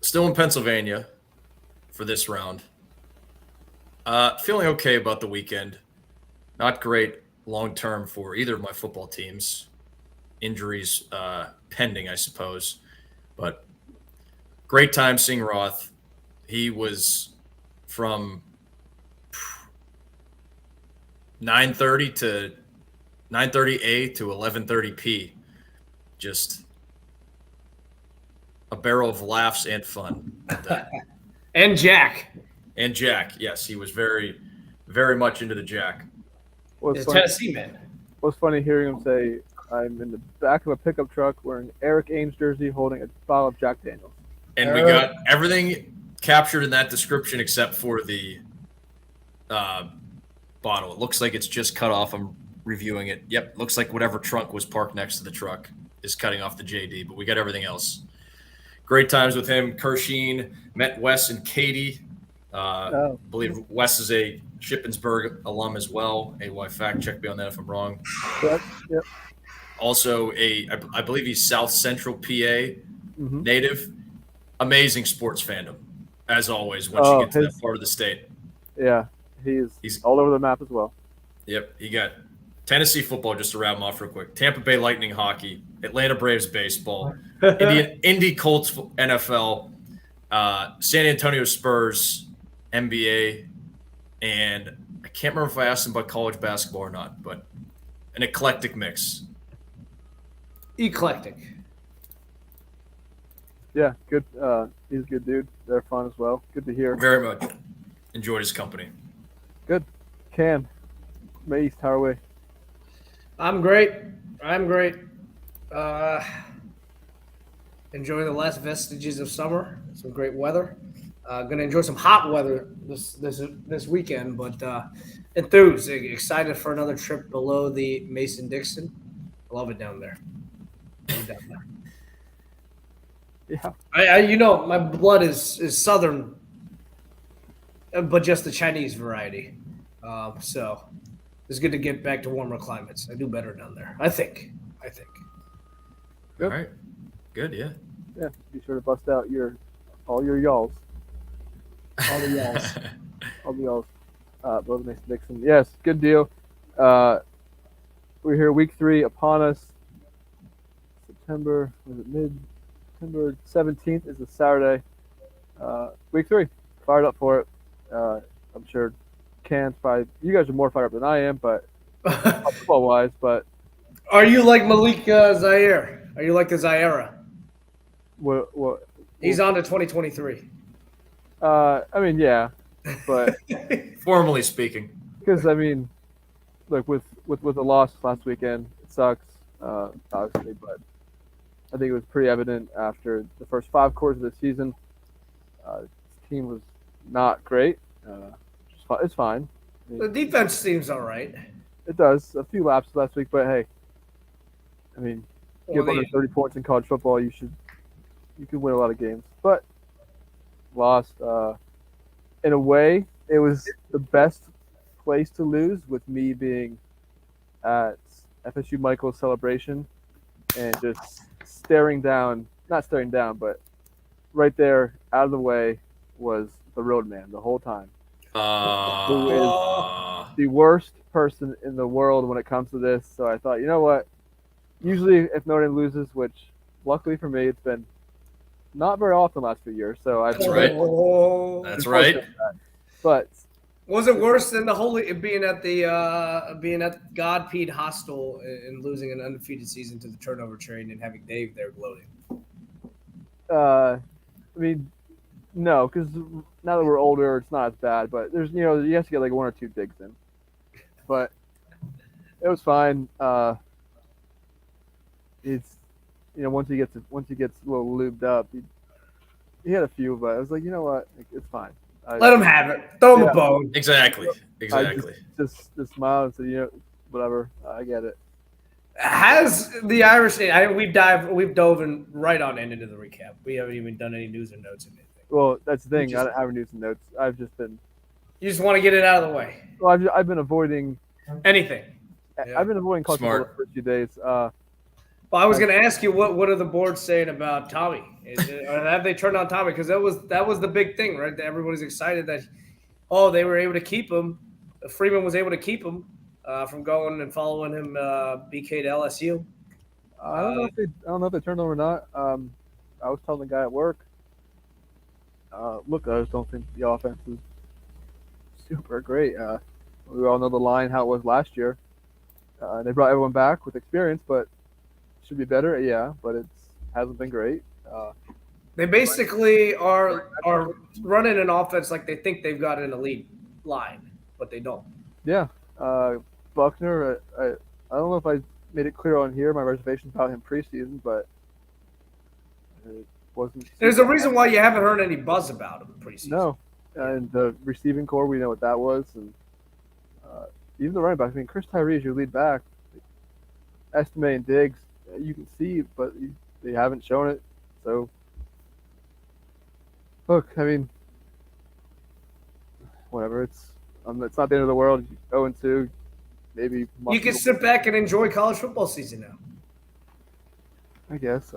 Still in Pennsylvania for this round. Feeling okay about the weekend. Not great long term for either of my football teams. Injuries pending, I suppose. But great time seeing Roth. He was from 9:30 to 9:30 a to 11:30 p. Just a barrel of laughs and fun at that. And Jack. And Jack, yes, he was very, very much into the Jack. He's a Tennessee man. What's funny hearing him say, "I'm in the back of a pickup truck wearing Eric Ames jersey, holding a bottle of Jack Daniels." And we got everything captured in that description except for the bottle. It looks like it's just cut off. I'm reviewing it. Yep, looks like whatever trunk was parked next to the truck is cutting off the JD, but we got everything else. Great times with him. Kersheen met Wes and Katie. I believe Wes is a Shippensburg alum as well. AY fact check me on that if I'm wrong. Yep. Also, I believe he's South Central PA native. Amazing sports fandom, as always, once you get to that part of the state. Yeah, he's all over the map as well. Yep, he got Tennessee football, just to wrap him off real quick. Tampa Bay Lightning hockey, Atlanta Braves baseball, Indy Colts NFL, San Antonio Spurs NBA, and I can't remember if I asked him about college basketball or not, but an eclectic mix. Eclectic. Yeah, good. He's a good dude. They're fun as well. Good to hear. Very much enjoyed his company. Good. Cam, May East, how are we? I'm great. Enjoying the last vestiges of summer. Some great weather. Gonna enjoy some hot weather this weekend, but enthused, excited for another trip below the Mason-Dixon. I love it down there. Yeah. I my blood is southern, but just the Chinese variety. So it's good to get back to warmer climates. I do better down there. I think. All right. Good. Yeah. Yeah. Be sure to bust out all your y'alls. All the y'alls. All the y'alls. Both Mason Dixon. Yes. Good deal. We're here week 3 upon us. September 17th is a Saturday. Week 3. Fired up for it. I'm sure Can's probably, you guys are more fired up than I am, but football wise, but Are you like Malik Zaire? Are you like the Zaire? what He's on to 2023. I mean, yeah, but Formally speaking. because I mean, like with the loss last weekend, it sucks, obviously, but I think it was pretty evident after the first 5 quarters of the season. This team was not great. It's fine. I mean, The defense seems all right. it does a few laps last week, but hey, I mean, give Well, under 30 points in college football, you could win a lot of games. But lost. In a way, it was the best place to lose, with me being at FSU Michael's celebration and just not staring down, but right there out of the way was the roadman the whole time. Who is the worst person in the world when it comes to this. So I thought, you know what? Usually if Notre Dame loses, which luckily for me, it's been not very often the last few years. So That's right. Oh. That's right. But Was it worse than the holy being at Godpeed Hostel and losing an undefeated season to the turnover train and having Dave there gloating? I mean, no, because now that we're older, it's not as bad. But there's, you have to get like 1 or 2 digs in. But it was fine. It's, once he gets a little lubed up, he had a few, but I was like, you know what, it's fine. Let him have it. Throw him a bone. Exactly. I just smiled and said, whatever, I get it. Has the Irish? We've dove in right on into the recap. We haven't even done any news or notes or anything. Well, that's the thing. I don't have news and notes. I've just been. You just want to get it out of the way. Well, I've been avoiding anything. Yeah. I've been avoiding college football the first few days. Well, I was going to ask you what are the boards saying about Tommy? Or have they turned on Tommy? Because that was the big thing, right? That everybody's excited that they were able to keep him. Freeman was able to keep him from going and following him BK to LSU. I don't know if they turned on or not. I was telling the guy at work, look, I just don't think the offense is super great. We all know the line how it was last year. They brought everyone back with experience, but should be better. Yeah, but it hasn't been great. They basically are running an offense like they think they've got an elite line, but they don't. Yeah, Buckner. I don't know if I made it clear on here my reservations about him preseason, but it wasn't. There's a reason why you haven't heard any buzz about him preseason. No, and the receiving core, we know what that was, and even the running back. I mean, Chris Tyree is your lead back. Estime and Diggs, you can see, but they haven't shown it. So, look, I mean, whatever. It's not the end of the world. 0-2, maybe. You can sit back and enjoy college football season now. I guess.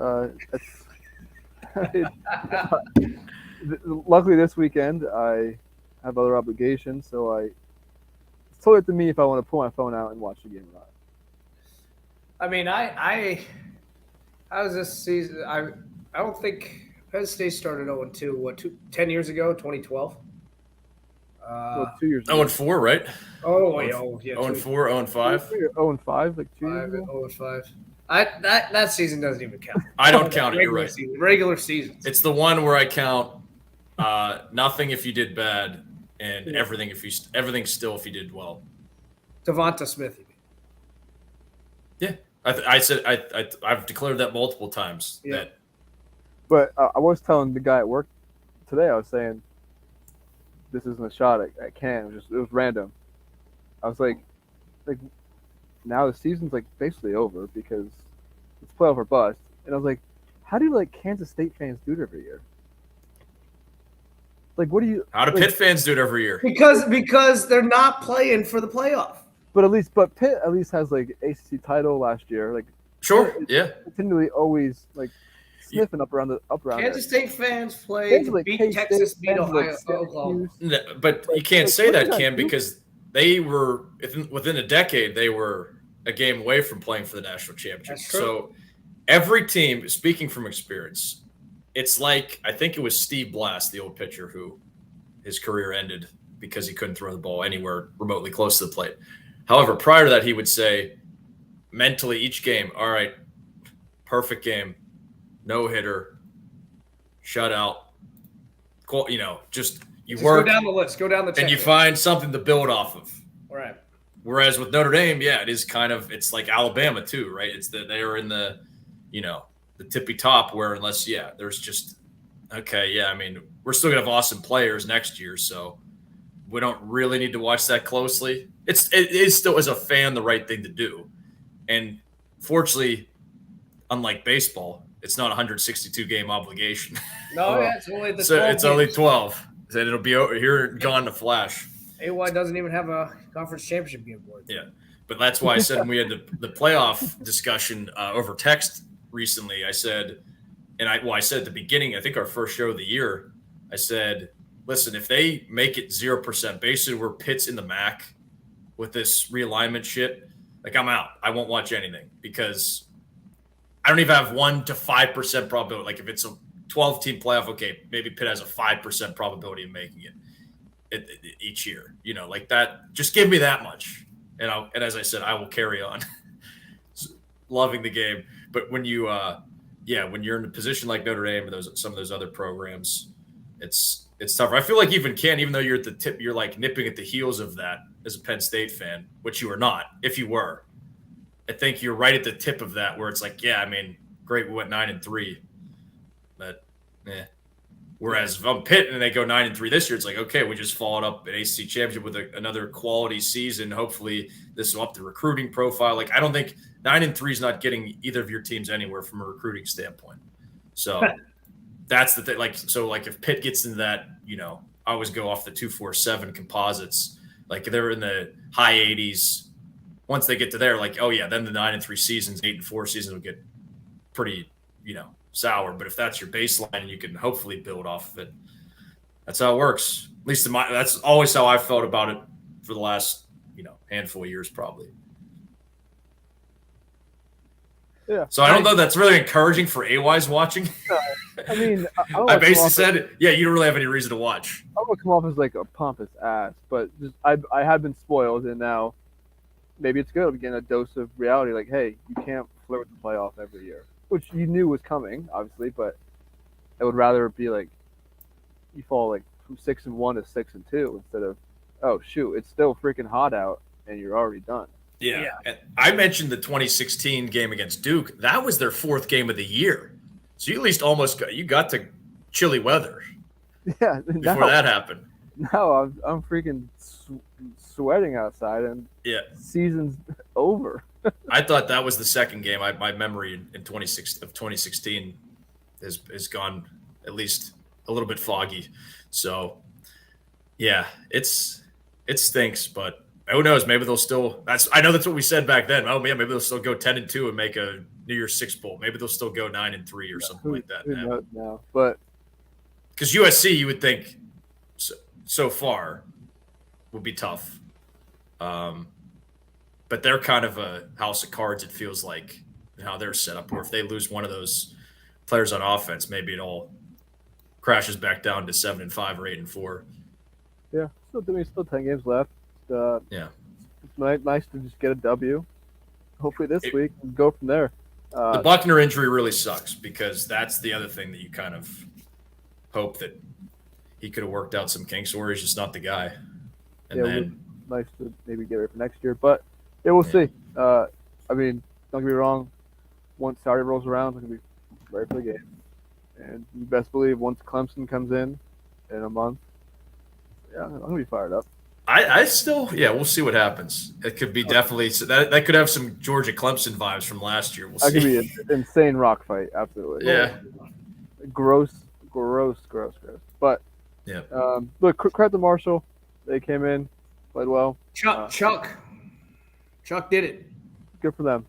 Luckily, this weekend I have other obligations, so it's totally up to me if I want to pull my phone out and watch the game or not. I mean, I was this season. I don't think Penn State started 0-2. 10 years ago, 2012. Well, 2 years ago. 0-4, right? Oh, yeah. 0-4, 0-5. 0-5, like 2 years ago. 0-5. That season doesn't even count. I don't count it. You're right. Regular season. It's the one where I count nothing if you did bad and everything still if you did well. Devonta Smith. Yeah, I said I've declared that multiple times. Yeah. But I was telling the guy at work today. I was saying this isn't a shot at Cam. It was random. I was like now the season's like basically over because it's playoff or bust. And I was like, how do Kansas State fans do it every year? How do Pitt fans do it every year? Because they're not playing for the playoff. But Pitt at least has ACC title last year. Sure, yeah. Continually always sniffing up around Kansas State fans play Fans to beat Texas, beat Ohio, Oklahoma. No, but you can't say that, Cam, because they were within a decade. They were a game away from playing for the national championship. That's true. So every team, speaking from experience, it's like I think it was Steve Blass, the old pitcher, who his career ended because he couldn't throw the ball anywhere remotely close to the plate. However, prior to that, he would say mentally each game, all right, perfect game, no hitter, shutout, just work go down the list, go down the checklist. and you find something to build off of. All right. Whereas with Notre Dame, it is it's like Alabama too, right? It's that they are in the, the tippy top where there's just, I mean, we're still gonna have awesome players next year, so we don't really need to watch that closely. It is still, as a fan, the right thing to do. And fortunately, unlike baseball, it's not a 162 game obligation. No, it's only the 12 so it's only games. 12. Then it'll be over here and gone in a flash. AY doesn't even have a conference championship game board. Yeah, but that's why I said when we had the playoff discussion over text recently, I said at the beginning, I think our first show of the year, I said, listen, if they make it 0%, basically we're Pitt's in the MAC with this realignment shit, I'm out. I won't watch anything because I don't even have 1 to 5% probability. If it's a 12-team playoff, okay, maybe Pitt has a 5% probability of making it each year. That. Just give me that much, and as I said, I will carry on. Loving the game, but when you, when you're in a position like Notre Dame or some of those other programs, it's tougher. I feel like even though you're at the tip, you're nipping at the heels of that as a Penn State fan, which you are not. If you were, I think you're right at the tip of that where it's I mean, great, we went 9-3, but Whereas if I'm Pitt and they go 9-3 this year, it's okay, we just followed up an ACC championship with another quality season. Hopefully this will up the recruiting profile. I don't think 9-3 is not getting either of your teams anywhere from a recruiting standpoint. So that's the thing. If Pitt gets into that, I always go off the 247 composites. They're in the high 80s. Once they get to there, then the 9-3 seasons, 8-4 seasons will get pretty, sour. But if that's your baseline and you can hopefully build off of it, that's how it works. At least that's always how I felt about it for the last, handful of years, probably. Yeah. So I don't know. That's really encouraging for AYs watching. I mean, I basically said, yeah, you don't really have any reason to watch. I don't want to come off as like a pompous ass, but just I have been spoiled, and now maybe it's good. I'm getting a dose of reality. Like, hey, you can't flirt with the playoff every year, which you knew was coming, obviously. But I would rather be like you fall like from 6-1 to 6-2 instead of, oh shoot, it's still freaking hot out and you're already done. Yeah. And I mentioned the 2016 game against Duke. That was their 4th game of the year. So you at least you got to chilly weather Yeah. before that happened. Now I'm freaking sweating outside and season's over. I thought that was the second game. My memory in 2016 has gone at least a little bit foggy. So yeah, it stinks, but who knows? Maybe they'll still. I know that's what we said back then. Oh man, maybe they'll still go 10-2 and make a New Year's Six bowl. Maybe they'll still go 9-3 or something like that. Who knows now? But because USC, you would think so far would be tough, but they're kind of a house of cards. It feels like how they're set up. Where if they lose one of those players on offense, maybe it all crashes back down to 7-5 or 8-4. Yeah, still 10 games left. Yeah, it's nice to just get a W. Hopefully this week and go from there. The Buckner injury really sucks because that's the other thing that you kind of hope that he could have worked out some kinks, or he's just not the guy. And then nice to maybe get it for next year, but yeah, we'll see. I mean, don't get me wrong. Once Saturday rolls around, it's gonna be ready for the game, and you best believe once Clemson comes in a month, yeah, I'm gonna be fired up. I still, we'll see what happens. It could be definitely that could have some Georgia Clemson vibes from last year. We'll see. That could be an insane rock fight, absolutely. Yeah. Gross. But look, credit to Marshall. They came in, played well. Chuck did it. Good for them.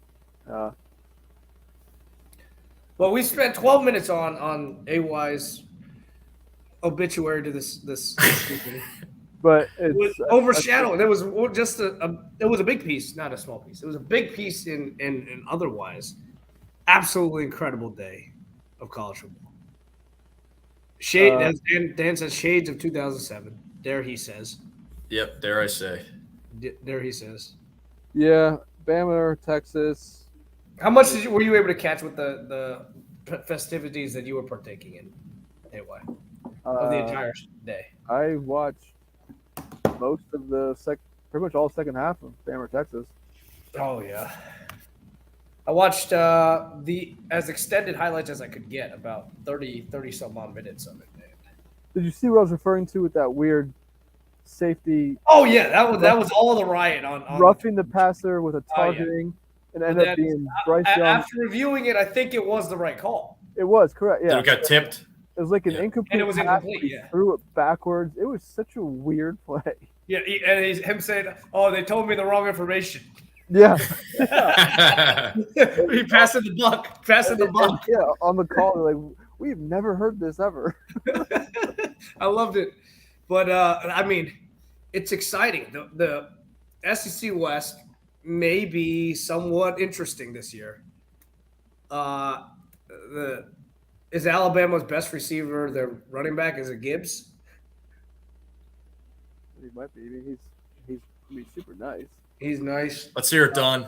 Well, we spent 12 minutes on AY's obituary to this but it was overshadowed. It was just it was a big piece, not a small piece. It was a big piece in otherwise absolutely incredible day of college football. As Dan says, shades of 2007. Dare he says. Yep, dare I say. There he says. Yeah, Bama, Texas. How much were you able to catch with the festivities that you were partaking in? Anyway, of the entire day. I watched most of pretty much all second half of Bama, Texas. Oh yeah. I watched as extended highlights as I could get, about 30 some odd minutes of it. Man. Did you see what I was referring to with that weird safety? Oh yeah, that was all the riot on roughing the passer with a targeting and ended up being Bryce Young. After reviewing it, I think it was the right call. It was correct. Yeah, it got tipped. It was like an incomplete. And it was pass. incomplete. He threw it backwards. It was such a weird play. Yeah, and him saying, "Oh, they told me the wrong information." Yeah. He passing the buck. Yeah, on the call, they're like, we've never heard this ever. I loved it. But, I mean, it's exciting. The SEC West may be somewhat interesting this year. Is Alabama's best receiver their running back? Is it Gibbs? He might be. He's super nice. He's nice. Let's hear it, Don.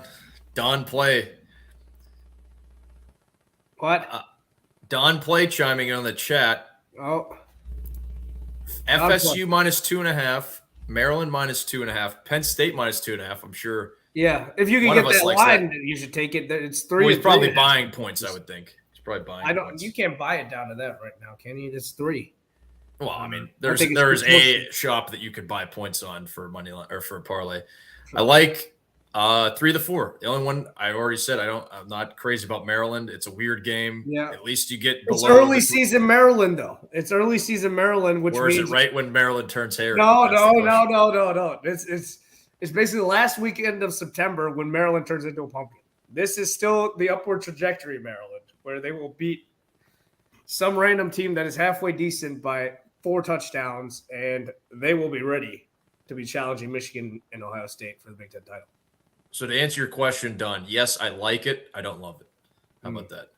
Don Play. What? Don Play chiming in on the chat. Oh. FSU -2.5, Maryland -2.5, Penn State -2.5. I'm sure. Yeah, if you can get that line, you should take it. It's 3. Well, he's probably buying points, I would think. He's probably buying. Points. You can't buy it down to that right now, can you? It's 3. Well, I mean, there's a shop that you could buy points on for money or for a parlay. Sure. I like 3 of the 4. The only one I already said I'm not crazy about Maryland. It's a weird game. Yeah. At least you get below. It's early season Maryland though. It's early season Maryland, which or is means it right when Maryland turns hair? No. It's basically the last weekend of September when Maryland turns into a pumpkin. This is still the upward trajectory, Maryland. where they will beat some random team that is halfway decent by 4 touchdowns, and they will be ready to be challenging Michigan and Ohio State for the Big Ten title. So to answer your question, Don, yes, I like it. I don't love it. How about that?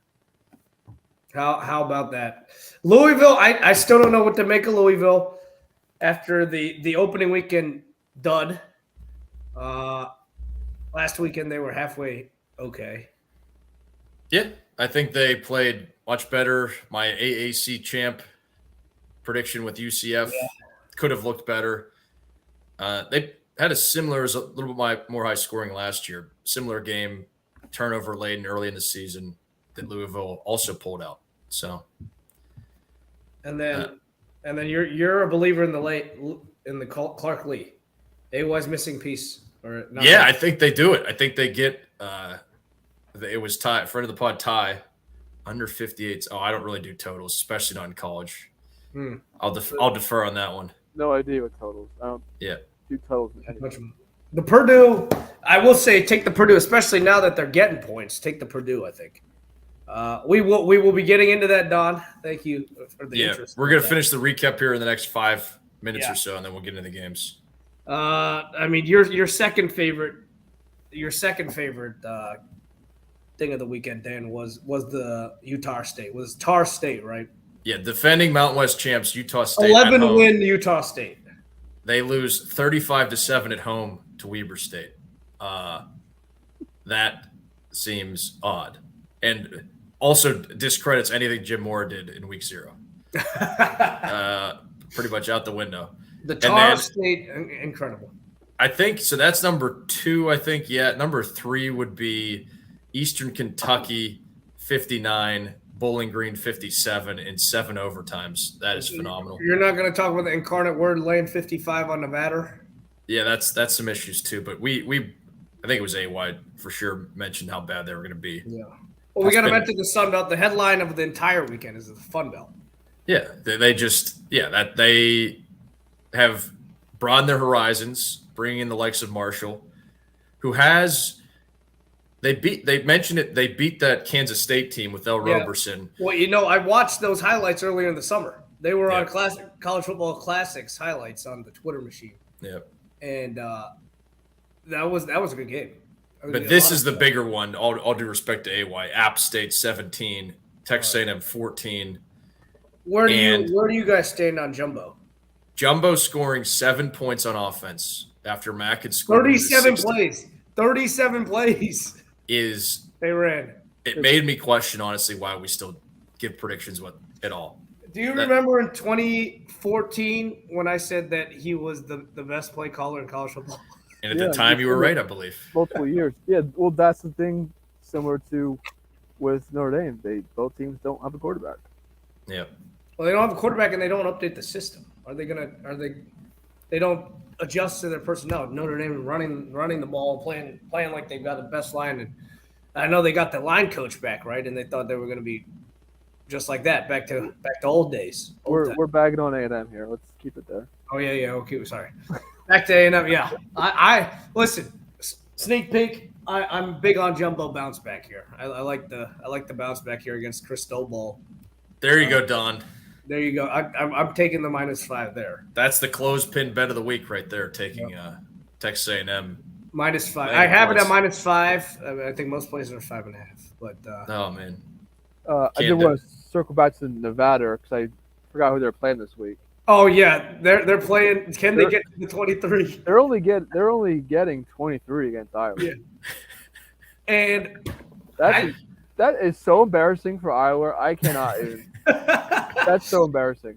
How about that? Louisville, I still don't know what to make of Louisville after the opening weekend dud. Last weekend they were halfway okay. Yeah, I think they played much better. My AAC champ prediction with UCF could have looked better. They had a little bit more high scoring last year. Similar game, turnover laden early in the season that Louisville also pulled out. So, and then you're a believer in the Clark Lee. AY's missing piece. Or not yeah, I think they do it. I think they get it was Ty, friend of the pod, Ty, under 58. Oh, I don't really do totals, especially not in college. I'll defer on that one. No idea what totals. I don't do totals. The Purdue, I will say, take the Purdue, especially now that they're getting points. Take the Purdue, I think. We will be getting into that, Don. Thank you for the interest. We're gonna finish the recap here in the next 5 minutes or so, and then we'll get into the games. I mean, your second favorite thing of the weekend, Dan, was the Utah State. Was Tar State, right? Yeah, defending Mountain West champs, Utah State. 11-win Utah State. They lose 35-7 at home to Weber State. That seems odd, and also discredits anything Jim Mora did in Week 0. Pretty much out the window. The Tar State, incredible. I think so. That's number 2. I think number 3 would be Eastern Kentucky 59, Bowling Green 57 in 7 overtimes. That is phenomenal. You're not going to talk about the Incarnate Word laying 55 on Nevada? Yeah, that's some issues too. But we I think it was AY for sure mentioned how bad they were going to be. Yeah. Well, we got to mention the Sun Belt. The headline of the entire weekend is the Fun Belt. Yeah, they have broadened their horizons, bringing in the likes of Marshall, who has they beat that Kansas State team with El Roberson. Well, I watched those highlights earlier in the summer. They were on College Football Classics highlights on the Twitter machine. Yeah, and that was a good game. But this is the bigger one. All due respect to AY, App State 17, Texas A&M 14. Where do you guys stand on Jumbo? Jumbo scoring 7 points on offense after Mack had scored 37 plays. 37 plays. They ran. It made me question, honestly, why we still give predictions at all. Do you remember in 2014 when I said that he was the best play caller in college football? And at the time, you were right, I believe. Multiple years. Yeah, well, that's the thing similar to with Notre Dame. Both teams don't have a quarterback. Yeah. Well, they don't have a quarterback, and they don't update the system. They don't adjust to their personnel. Notre Dame running the ball, playing like they've got the best line. And I know they got the line coach back, right? And they thought they were going to be just like that, back to old days. We're bagging on A&M here. Let's keep it there. Oh yeah. Okay, sorry. Back to A&M. Yeah, I listen. Sneak peek. I'm big on Jumbo bounce back here. I like the bounce back here against Cristobal. There you go, Don. There you go. I'm taking the -5 there. That's the clothespin bet of the week right there. Taking Texas A&M -5. I have it at -5. I think most places are 5.5. But oh man, I did want to circle back to Nevada because I forgot who they're playing this week. Oh yeah, they're playing. Can they get to the 23? They're only getting 23 against Iowa. Yeah. And that is so embarrassing for Iowa. I cannot even. That's so embarrassing.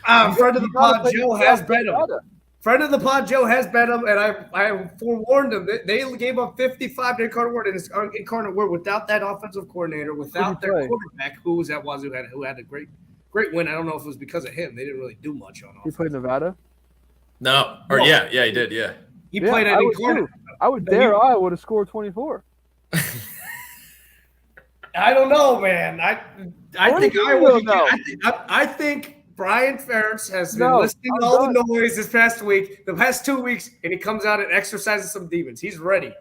Friend of the pod, Joe has bet them. Friend of the pod, Joe has bet them, and I forewarned them. They gave up 55 to Incarnate Word, and it's Incarnate Word without that offensive coordinator, without their quarterback, who was at Wazoo, who had a great win. I don't know if it was because of him. They didn't really do much on offense. He played Nevada? No. Or yeah, he did, yeah. He played at Incarnate. I would dare Iowa to score 24. I don't know, man. I think Brian Ferentz has been listening to all the noise this past week, the past 2 weeks, and he comes out and exercises some demons. He's ready.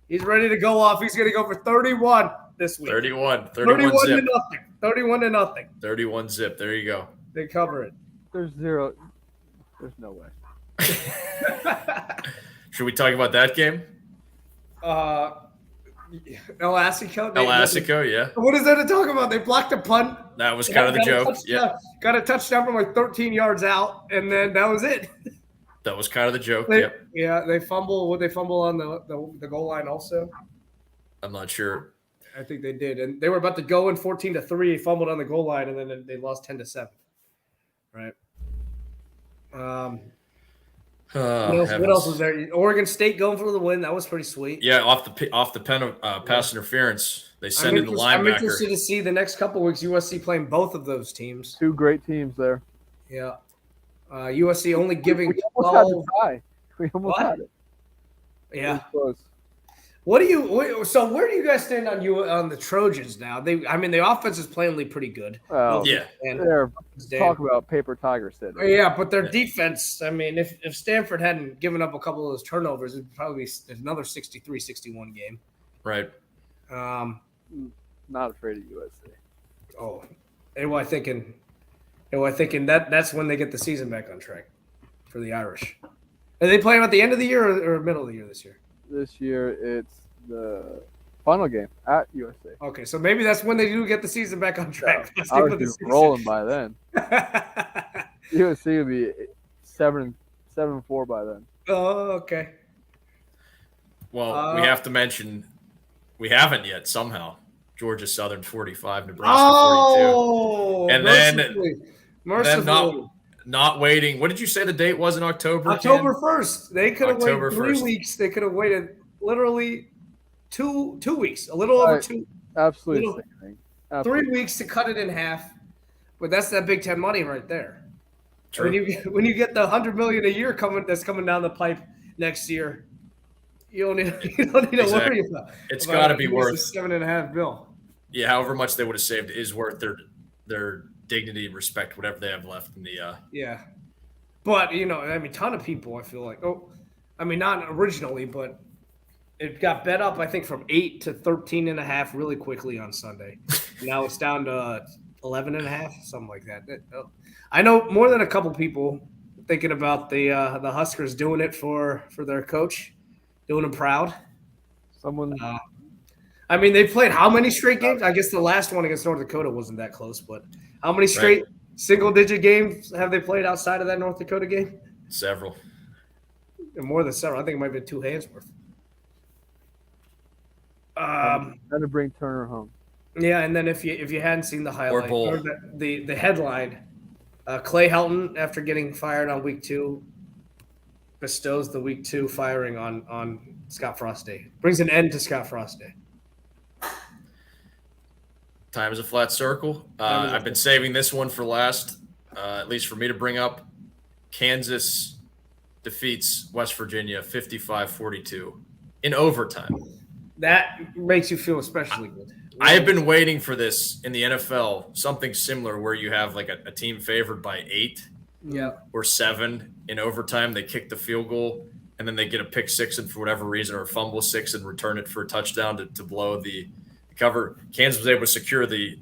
He's ready to go off. He's going to go for 31 this week. 31 31 to zip. nothing. 31 to nothing. 31 zip. There you go. They cover it. There's zero. There's no way. Should we talk about that game? El Asico. El Asico, yeah. What is there to talk about? They blocked a punt. That was kind of the joke. Yeah. Got a touchdown from like 13 yards out, and then that was it. That was kind of the joke. They, Yep. Yeah, they fumble. Would they fumble on the goal line also? I'm not sure. I think they did, and they were about to go in 14-3, fumbled on the goal line, and then they lost 10-7. Right. What else was there? Oregon State going for the win. That was pretty sweet. Yeah, off the pass interference, they send in the linebacker. I'm interested to see the next couple weeks USC playing both of those teams. Two great teams there. Yeah. USC only giving We almost had 12. the tie. We almost had it. It Yeah. was close. Where do you guys stand on the Trojans now? The offense is plainly pretty good. Well, Yeah. And They're talk about paper tiger city. yeah, but their defense, if Stanford hadn't given up a couple of those turnovers, it'd probably be another 63-61 game. Right. Not afraid of USC. Oh, AY thinking that's when they get the season back on track for the Irish. Are they playing at the end of the year or middle of the year this year? This year, it's the final game at USC. Okay, so maybe that's when they do get the season back on track. Let's I stick would with be the season. rolling by then. USC would be 7-4 by then. Oh, okay. Well, we have to mention we haven't yet somehow. Georgia Southern 45, Nebraska 42. And then not waiting. What did you say the date was in October? October 1st. They could have waited 3 1st. weeks. They could have waited literally two weeks, a little over two. Absolutely Little- sickening. 3 weeks to cut it in half. But that's that Big Ten money right there. True. When you get the $100 million a year coming down the pipe next year, you don't need to worry about. It's got to be a worth. $7.5 bill. Yeah, however much they would have saved is worth their dignity and respect, whatever they have left in the. Yeah, but ton of people. I feel like not originally, but it got bet up. I think from 8 to 13.5 really quickly on Sunday. Now it's down to 11.5, something like that. I know more than a couple people thinking about the Huskers doing it for their coach, doing him proud. They played how many straight games? I guess the last one against North Dakota wasn't that close, but how many straight single-digit games have they played outside of that North Dakota game? Several. More than several. I think it might have been 2 hands worth. Trying to bring Turner home. Yeah, and then if you hadn't seen the highlight Bull. or the headline, Clay Helton, after getting fired on week 2, bestows the week 2 firing on Scott Frost Day. Brings an end to Scott Frost Day. Time is a flat circle. I've been saving this one for last, at least for me to bring up. Kansas defeats West Virginia 55-42 in overtime. That makes you feel especially good. I have been waiting for this in the NFL, something similar where you have like a team favored by 8 or 7 in overtime. They kick the field goal, and then they get a pick 6 and for whatever reason, or a fumble 6 and return it for a touchdown to blow the cover. Kansas was able to secure the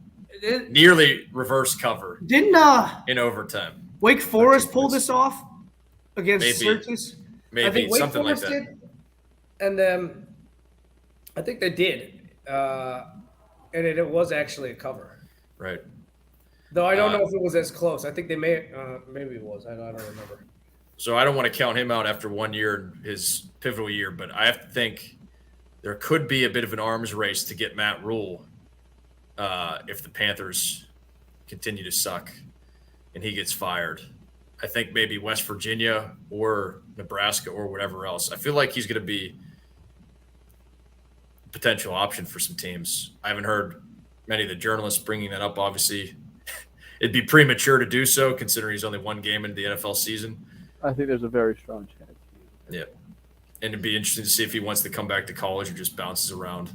nearly reverse cover in overtime. Wake Forest pull this off against Syracuse? Maybe I think Wake something Forest like that. did, and then I think they did, and it was actually a cover. Right. Though I don't know if it was as close. I think they maybe it was. I don't remember. So I don't want to count him out after 1 year, his pivotal year, but I have to think there could be a bit of an arms race to get Matt Rule if the Panthers continue to suck and he gets fired. I think maybe West Virginia or Nebraska or whatever else. I feel like he's going to be a potential option for some teams. I haven't heard many of the journalists bringing that up. Obviously, it'd be premature to do so considering he's only 1 game into the NFL season. I think there's a very strong chance. Yeah. And it'd be interesting to see if he wants to come back to college or just bounces around.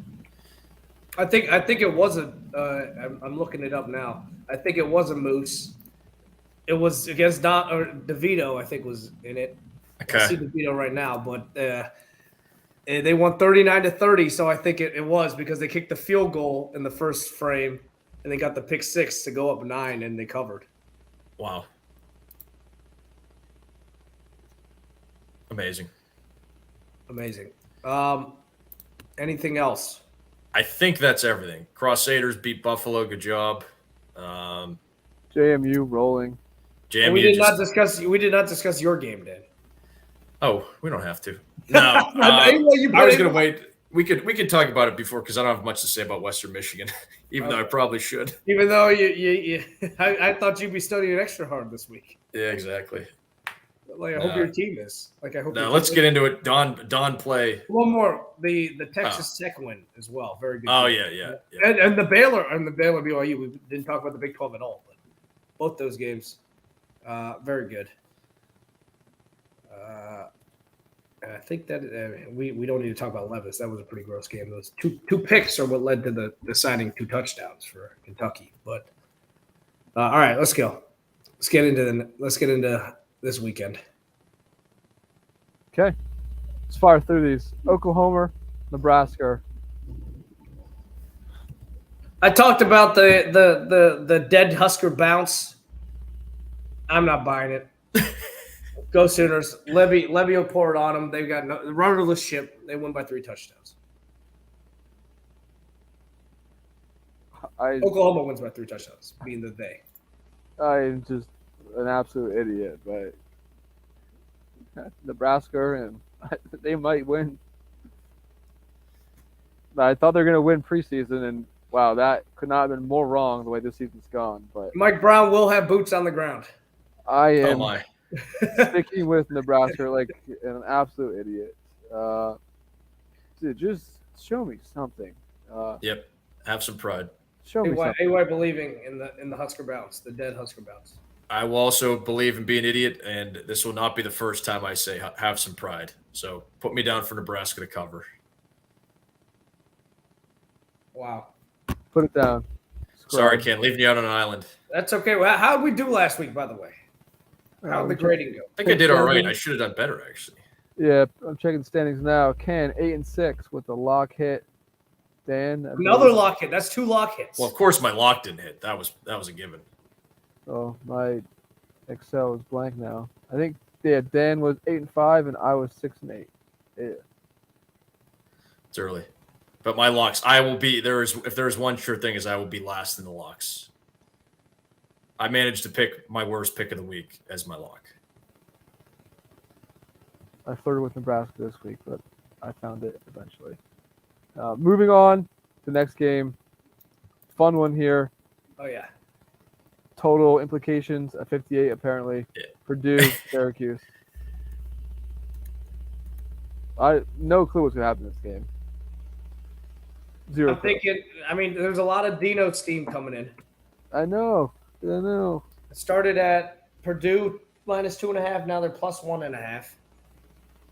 I think it was I'm looking it up now. I think it was a Moose. It was against DeVito, I think, was in it. Okay. I see DeVito right now, but And they won 39-30, so I think it was because they kicked the field goal in the first frame and they got the pick six to go up 9 and they covered. Wow. Amazing. Amazing. Anything else? I think that's everything. Crusaders beat Buffalo. Good job. JMU rolling. And we did not discuss your game, Dan. Oh, we don't have to. No, I was going to wait. We could talk about it before because I don't have much to say about Western Michigan, even though I probably should. Even though I thought you'd be studying extra hard this week. Yeah, exactly. Like I hope your team is. Like I hope. No, let's get into it. Don play. One more. The Texas Tech win as well. Very good. Oh team. yeah. And the Baylor BYU. We didn't talk about the Big 12 at all, but both those games, very good. And I think that we don't need to talk about Levis. That was a pretty gross game. Those two picks are what led to the deciding 2 touchdowns for Kentucky. But all right, let's go. Let's get into this weekend. Okay, let's fire through these. Oklahoma, Nebraska. I talked about the dead Husker bounce. I'm not buying it. Go Sooners. Levy will pour it on them. They've got the rudderless ship. They won by 3 touchdowns. Oklahoma wins by 3 touchdowns, being the they. I'm just an absolute idiot, but Nebraska, and they might win. I thought they were going to win preseason, and wow, that could not have been more wrong the way this season's gone. But Mike Brown will have boots on the ground. I am. Oh my. Sticking with Nebraska like an absolute idiot. Dude, just show me something. Yep. Have some pride. Show me something. AY believing in the Husker bounce, the dead Husker bounce. I will also believe in being an idiot, and this will not be the first time I say have some pride. So put me down for Nebraska to cover. Wow. Put it down. Sorry, Ken. Leaving you out on an island. That's okay. Well, how did we do last week, by the way? How did the grading go? I think I did all right. I should have done better, actually. Yeah, I'm checking the standings now. Ken 8-6 with the lock hit. Dan another lock hit. That's 2 lock hits. Well, of course, my lock didn't hit. That was a given. Oh, my Excel is blank now. I think Dan was 8-5 and I was 6-8. Yeah. It's early, but my locks. I will be there. If there is one sure thing, is I will be last in the locks. I managed to pick my worst pick of the week as my lock. I flirted with Nebraska this week, but I found it eventually. Moving on to the next game. Fun one here. Oh, yeah. Total implications at 58, apparently. Yeah. Purdue, Syracuse. No clue what's going to happen in this game. Zero. I'm thinking, there's a lot of Dino steam coming in. I know. It started at Purdue -2.5. Now they're +1.5.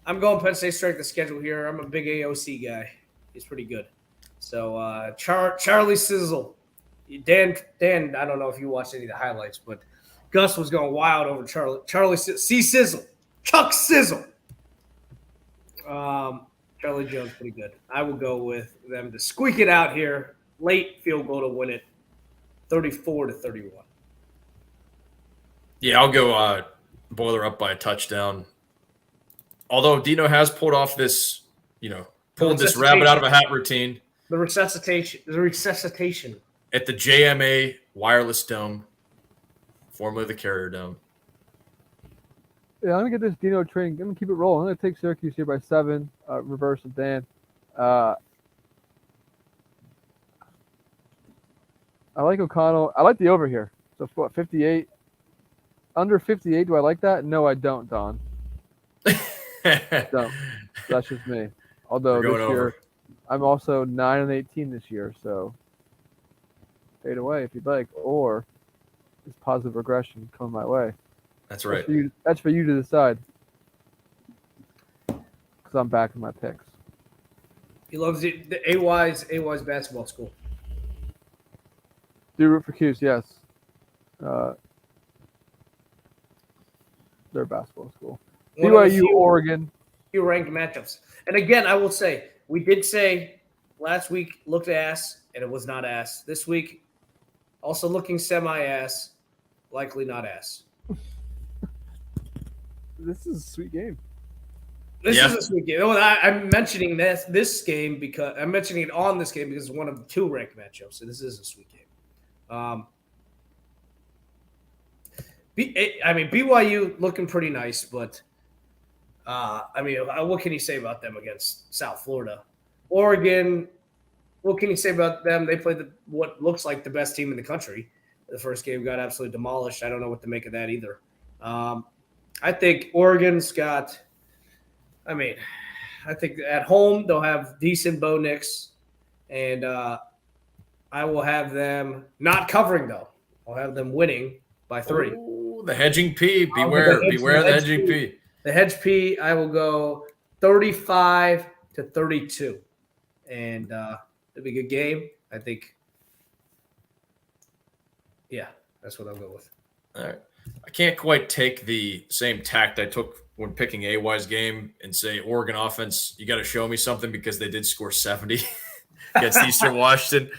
I'm going Penn State strength of schedule here. I'm a big AOC guy. He's pretty good. So Charlie Sizzle. Dan, I don't know if you watched any of the highlights, but Gus was going wild over Charlie Sizzle. Chuck Sizzle. Charlie Jones pretty good. I will go with them to squeak it out here. Late field goal to win it. 34-31. Yeah, I'll go Boiler up by a touchdown. Although Dino has pulled off this, pulled this rabbit out of a hat routine. The resuscitation At the JMA Wireless Dome, formerly the Carrier Dome. Yeah, I'm going to get this Dino train. I'm going to keep it rolling. I'm going to take Syracuse here by 7. Reverse of Dan. I like O'Connell. I like the over here. So, what, 58? Under 58, do I like that? No, I don't, Don. Don't. That's just me. Although this year, over. I'm also 9-18 this year, so fade away if you'd like. Or is positive regression coming my way? That's right. That's for you to decide. Because I'm back in my picks. He loves the AY's basketball school. Do root for Cuse, yes. Their basketball school. BYU, Oregon. few ranked matchups. And again, I will say, we did say last week looked ass, and it was not ass. This week, also looking semi-ass, likely not ass. This is a sweet game. This Yeah. is a sweet game. I'm mentioning this game because I'm mentioning it on this game because it's one of the 2 ranked matchups. So this is a sweet game. BYU looking pretty nice, but what can you say about them against South Florida? Oregon, what can you say about them? They played what looks like the best team in the country. The first game got absolutely demolished. I don't know what to make of that either. I think Oregon's got – I think at home they'll have decent Bo Nix, and I will have them not covering, though. I'll have them winning by 3. Ooh, the hedging P. Beware the hedging P. The hedge P, I will go 35-32. And it'll be a good game. I think, yeah, that's what I'll go with. All right. I can't quite take the same tact I took when picking AY's game and say Oregon offense, you got to show me something because they did score 70 against Eastern Washington.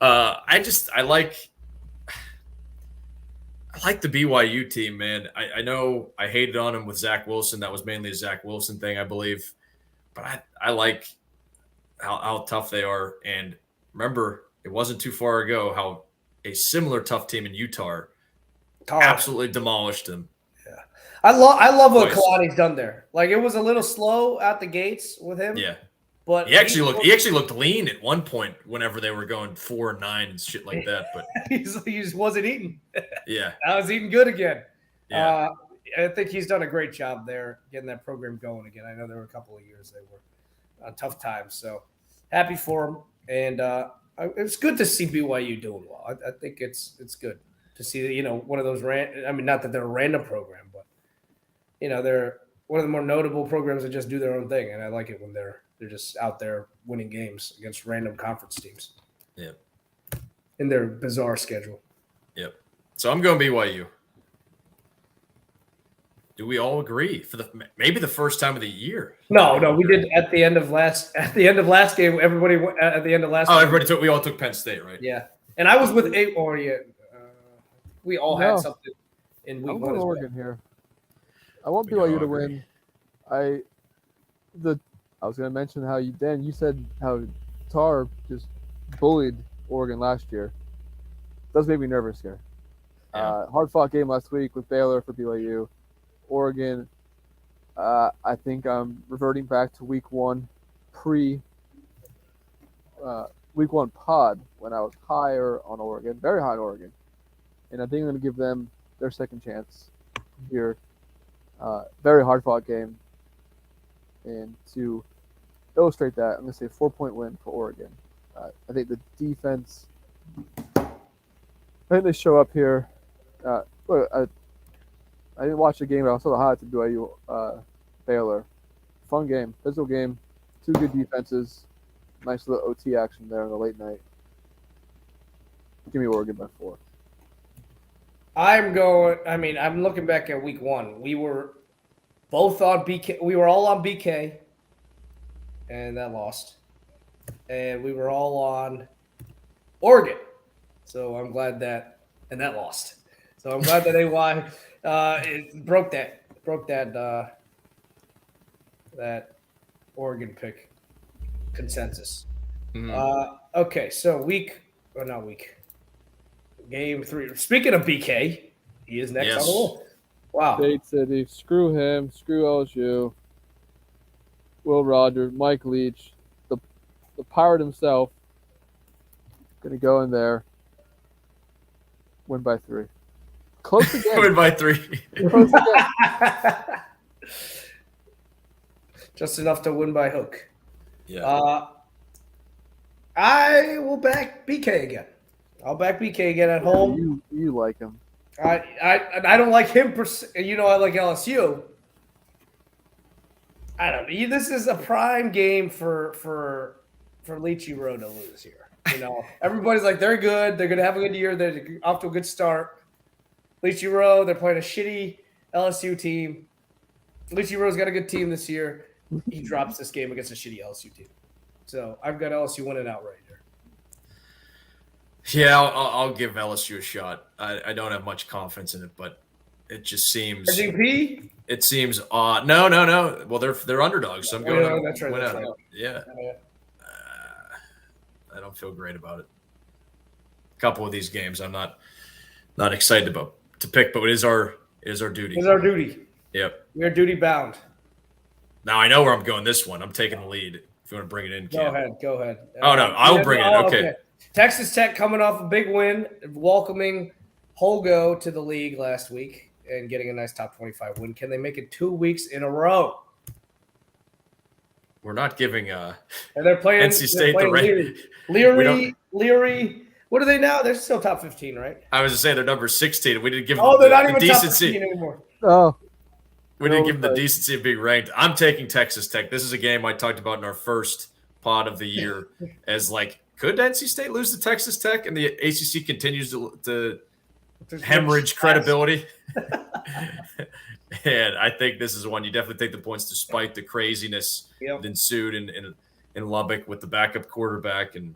I like the BYU team, man. I know I hated on him with Zach Wilson. That was mainly a Zach Wilson thing, I believe. But I like how tough they are. And remember, it wasn't too far ago how a similar tough team in Utah absolutely demolished them. Yeah, I love what Twice. Kalani's done there. Like, it was a little slow out the gates with him. Yeah. But He actually looked lean at one point whenever they were going 4-9 and shit like that. But he just wasn't eating. yeah, I was eating good again. yeah, I think he's done a great job there getting that program going again. I know there were a couple of years they were on tough times, so happy for him. And it's good to see BYU doing well. I think it's good to see one of those not that they're a random program, but they're one of the more notable programs that just do their own thing, and I like it when they're just out there winning games against random conference teams. yeah, In their bizarre schedule. yep. So I'm going BYU. Do we all agree for maybe the first time of the year? No, we did at the end of last game. Everybody at the end of last. Oh, game, we all took Penn State, right? Yeah, and I was with we all had No. something in week I'm one going as well. Oregon here. I want We all BYU to agree. win. I was going to mention how you said how Tar just bullied Oregon last year. Does make me nervous here. Yeah. Hard fought game last week with Baylor for BYU. Oregon, I think I'm reverting back to week 1 week 1 pod when I was higher on Oregon, very high on Oregon. And I think I'm going to give them their second chance here. Very hard fought game. And to illustrate that, I'm going to say 4-point win for Oregon. I think the defense, I think they show up here. Look, I didn't watch the game, but I saw the highlights of BYU Baylor. Fun game, physical game, 2 good defenses. Nice little OT action there in the late night. Give me Oregon by 4. I'm looking back at week 1. We were both on BK. We were all on BK, and that lost. And we were all on Oregon. So I'm glad that lost. So I'm glad that AY it broke that Oregon pick consensus. Mhm. Okay, so game 3. Speaking of BK, he is next Yes. on the list. Wow. State City, screw him, screw LSU. Will Rogers, Mike Leach, the pirate himself, gonna go in there, win by 3. Close again. Win by 3. Close again. Just enough to win by hook. Yeah. I will back BK again. I'll back BK again at home. You like him. I don't like him. I like LSU. I don't know. This is a prime game for Lychee Road to lose here. Everybody's like, they're good. They're going to have a good year. They're off to a good start. Lychee Road, they're playing a shitty LSU team. Lychee Road's got a good team this year. he drops this game against a shitty LSU team. So I've got LSU winning outright here. Yeah, I'll give LSU a shot. I don't have much confidence in it, but it just seems RGP? it seems odd. No. Well, they're underdogs, so I'm going. Oh, yeah, that's right. win That's out. right. Yeah, Yeah. I don't feel great about it. A couple of these games, I'm not excited about to pick, but it is our duty. It's our duty. Yep. We are duty bound. Now I know where I'm going. This one, I'm taking the lead. If you want to bring it in, Cam. Go ahead. Oh no, I'll bring it in. Okay. Texas Tech coming off a big win, welcoming Holgo to the league last week and getting a nice top 25 win. Can they make it 2 weeks in a row? We're not giving And they're playing NC State the Leary. We Leary. What are they now? They're still top 15, right? I was to say they're number 16. We didn't give Oh, them they're not the even top decency. 15 anymore. Oh, We didn't give them the Okay. decency of being ranked. I'm taking Texas Tech. This is a game I talked about in our first pod of the year as like, could NC State lose to Texas Tech and the ACC continues to hemorrhage credibility? And I think this is one you definitely take the points despite the craziness Yep. that ensued in Lubbock with the backup quarterback. And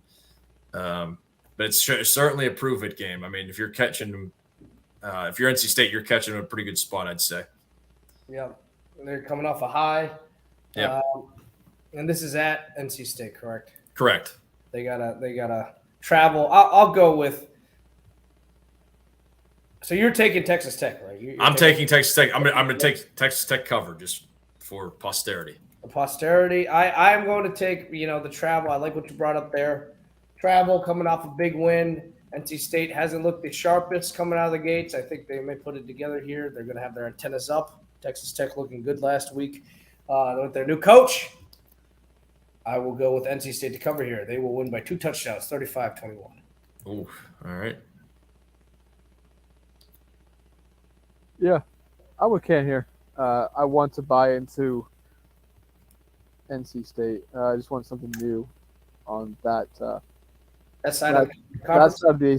but it's certainly a prove-it game. I mean, if you're catching if you're NC State, you're catching them in a pretty good spot, I'd say. Yeah, they're coming off a high. Yeah. And this is at NC State, correct? Correct. They gotta travel. I'll go with. So you're taking Texas Tech, right? I'm taking Texas Tech. I'm going to take Texas Tech cover just for posterity. the posterity. I'm going to take the travel. I like what you brought up there. Travel coming off a big win. NC State hasn't looked the sharpest coming out of the gates. I think they may put it together here. They're going to have their antennas up. Texas Tech looking good last week with their new coach. I will go with NC State to cover here. They will win by 2 touchdowns, 35-21. Ooh, all right. yeah. I would can here. I want to buy into NC State. I just want something new on that. That side of the That's conference, of the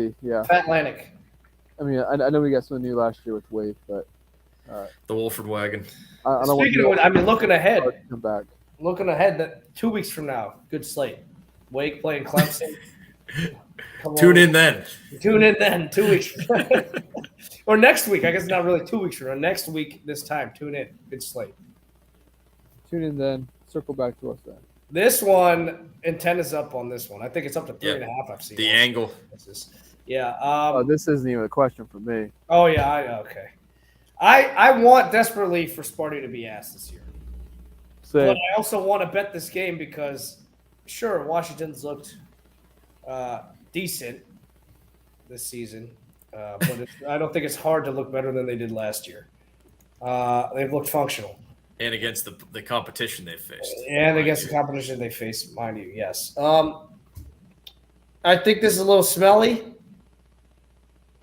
ACC. Yeah. Fat Atlantic. I mean, I know we got something new last year with Wade, but The Wolford Wagon. I don't Speaking of want which, I mean, looking ahead, to come back. that 2 weeks from now, good slate. Wake playing Clemson. Come Tune on. in then. Tune in then 2 weeks. Or next week. I guess not really 2 weeks from now. Next week, this time, tune in. Good slate. Tune in then. Circle back to us then. This one, antenna's up on this one. I think it's up to 3.5. I've seen The angle. Yeah. This isn't even a question for me. Oh yeah. Okay. I want desperately for Sparty to be asked this year, Say but I also want to bet this game because, sure, Washington's looked decent this season, but I don't think it's hard to look better than they did last year. They've looked functional. And against the competition they faced. And against the competition they face, mind you, yes. I think this is a little smelly.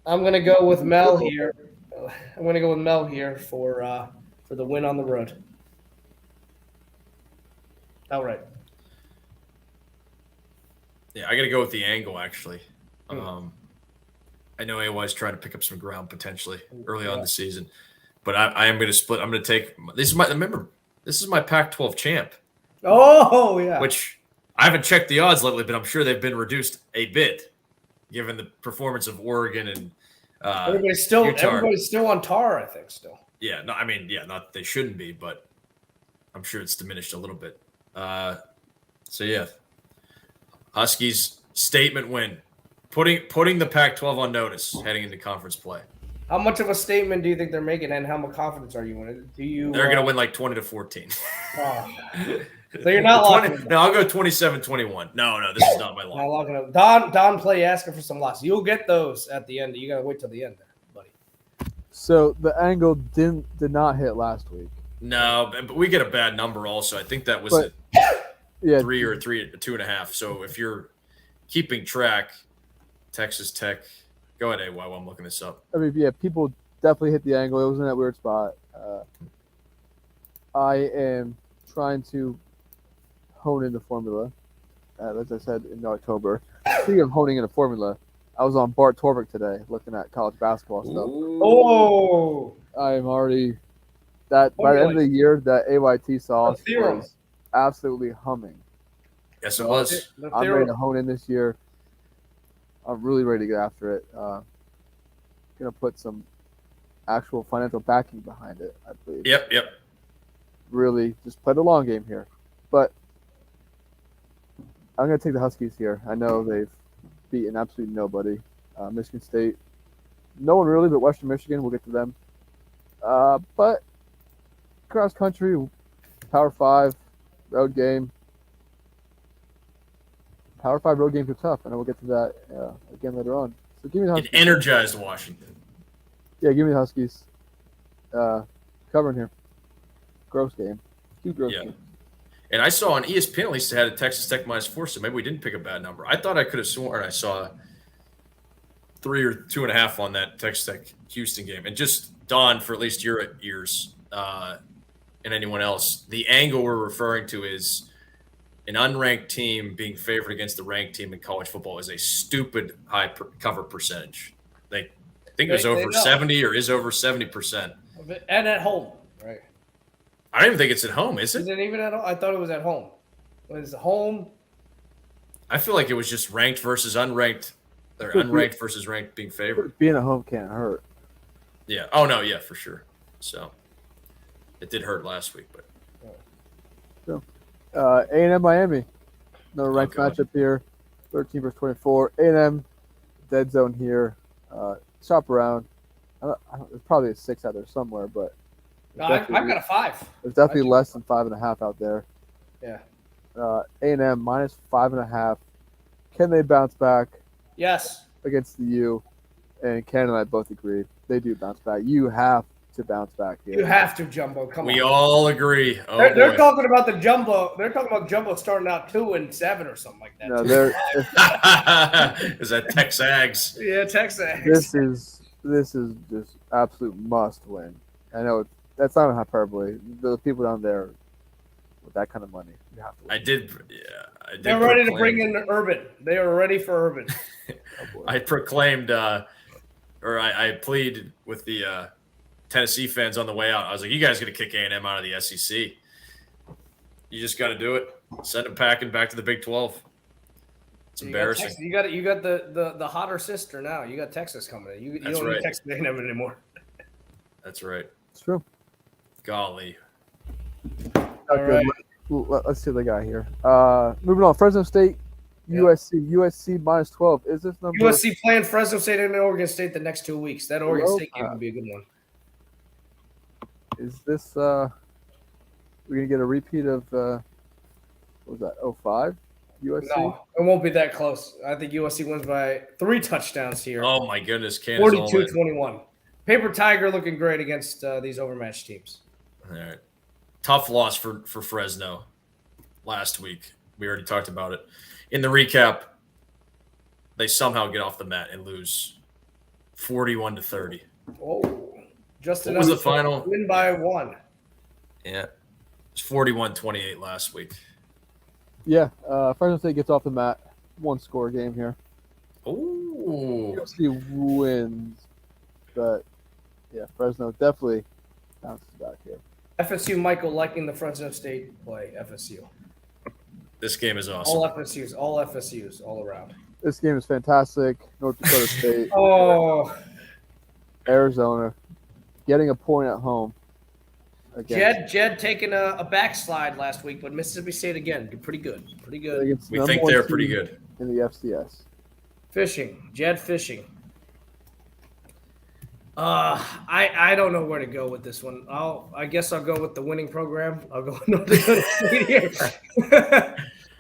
I'm going to go with Mel here. For the win on the road. All right. Yeah, I got to go with the angle, actually. I know AY's trying to pick up some ground potentially early on in the season. But I am going to split. I'm going to take – this is my Pac-12 champ. Oh, yeah. Which I haven't checked the odds lately, but I'm sure they've been reduced a bit given the performance of Oregon and everybody's still on tar, I think, still. Yeah, no, I mean, yeah, not they shouldn't be, but I'm sure it's diminished a little bit. So yeah, Huskies statement win, putting the Pac-12 on notice heading into conference play. How much of a statement do you think they're making, and how much confidence are you in it? They're going to win like 20-14. So you're not locking them. No, I'll go 27-21. No, this is not my lock. Not locking them. Don play asking for some losses. You'll get those at the end. You got to wait till the end there, buddy. so. The angle did not hit last week. No, but we get a bad number also. I think that was But- Yeah, 3 or 2.5. So if you're keeping track, Texas Tech. Go ahead, AY, while I'm looking this up. I mean, yeah, people definitely hit the angle. It was in that weird spot. I am trying to hone in the formula, as I said in October. Speaking of honing in a formula, I was on Bart Torvik today looking at college basketball stuff. Oh, I am already That by the end of Formulate. the year, that AYT sauce theorem. was absolutely humming. Yes, it was. The I'm theorem. ready to hone in this year. I'm really ready to get after it. Gonna put some actual financial backing behind it, I believe. Yep. Really just play the long game here. But I'm going to take the Huskies here. I know they've beaten absolutely nobody. Michigan State, no one really, but Western Michigan, we'll get to them. But cross country, Power 5, road game. Power 5 road games are tough, and we'll get to that again later on. So give me the It Huskies. energized Washington. Yeah, give me the Huskies. Covering here. Gross game. 2 gross Yeah. games. And I saw on ESPN at least they had a Texas Tech -4, so maybe we didn't pick a bad number. I thought I could have sworn I saw 3 or 2.5 on that Texas Tech Houston game. And just Don, for at least your ears and anyone else, the angle we're referring to is an unranked team being favored against the ranked team in college football is a stupid high cover percentage. I think it was They over know. 70 or is over 70%. And at home, right? I don't even think it's at home, is Is it? it even at home? I thought it was at home. Was it home? I feel like it was just ranked versus unranked, or unranked versus ranked being favored. Being at home can't hurt. Yeah. Oh no. Yeah, for sure. So it did hurt last week, but A&M Miami. Another ranked God. matchup here. 13 versus 24. A&M dead zone here. Shop around. There's probably a 6 out there somewhere, but No, I've got a 5. there's definitely less than 5.5 out there. Yeah. A&M minus 5.5. Can they bounce back Yes. against the U? And Ken and I both agree they do bounce back. You have to bounce back here. You have to, Jumbo. Come we on. all agree. Oh, They're boy. talking about the Jumbo. They're talking about Jumbo starting out 2-7 or something like that. No, they're Is that Texags? Yeah, Texas. this is just absolute must win. I know that's not a hyperbole. The people down there with that kind of money, you have to win. I did. They're ready to bring in Urban. They are ready for Urban. Oh, boy. I proclaimed, or I pleaded with the Tennessee fans on the way out. I was like, "You guys got to kick A&M out of the SEC. You just got to do it. Send them packing back to the Big 12." It's embarrassing. You got the hotter sister now. You got Texas coming in. You That's don't right. need Texas A&M anymore. That's right. It's true. Golly. Not All good. right. Let's see what they got here. Moving on. Fresno State, Yeah. USC minus 12. Is this number? USC playing Fresno State and Oregon State the next 2 weeks. That Oregon Hello? State game would be a good one. Is this we're gonna get a repeat of what was that? 05 USC. No, it won't be that close. I think USC wins by 3 touchdowns here. Oh my goodness, Canada's all in. 42-21. Paper Tiger looking great against these overmatched teams. All right. Tough loss for Fresno last week. We already talked about it. In the recap, they somehow get off the mat and lose 41-30. Oh, just What enough was the to final? win by 1. Yeah. It was 41-28 last week. Yeah. Fresno State gets off the mat. 1-score game here. Oh. USC wins, but yeah, Fresno definitely bounces back here. FSU Michael liking the Fresno State play. FSU. This game is awesome. All FSUs, all around. This game is fantastic. North Dakota State, Oh, Arizona, getting a point at home. Against, Jed taking a backslide last week, but Mississippi State again, pretty good. against We number think one they're team pretty good. in the FCS. Fishing, Jed fishing. I don't know where to go with this one. I guess I'll go with the winning program. I'll go with North Dakota State here.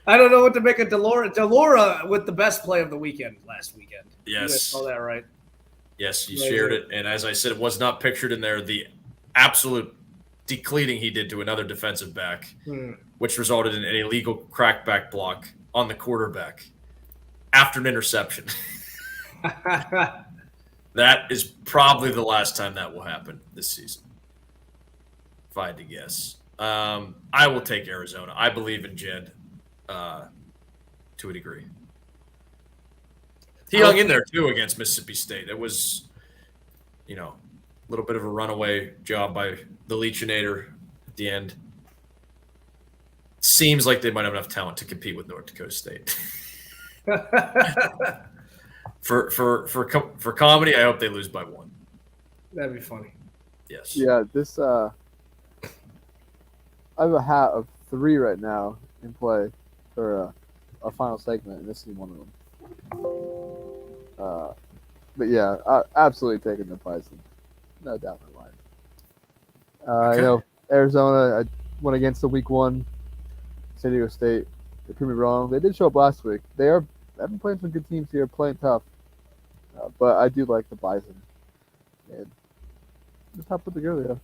I don't know what to make of Delora. Delora with the best play of the weekend last weekend. You guys Yes. saw that, right? Yes, you Right. shared it. And as I said, it was not pictured in there. The absolute decleating he did to another defensive back, which resulted in an illegal crackback block on the quarterback after an interception. That is probably the last time that will happen this season, if I had to guess. I will take Arizona. I believe in Jed to a degree. He hung in there, too, against Mississippi State. It was, little bit of a runaway job by the Leechinator at the end. Seems like they might have enough talent to compete with North Dakota State. For comedy, I hope they lose by 1. That'd be funny. Yes. Yeah, this I have a hat of 3 right now in play for a final segment, and this is one of them. But yeah, absolutely taking the Bison, no doubt in my mind. Okay. You know, Arizona, I went against the week 1 San Diego State. They proved me wrong. They did show up last week. They've been playing some good teams here, playing tough. But I do like the Bison. And just how put together, yeah.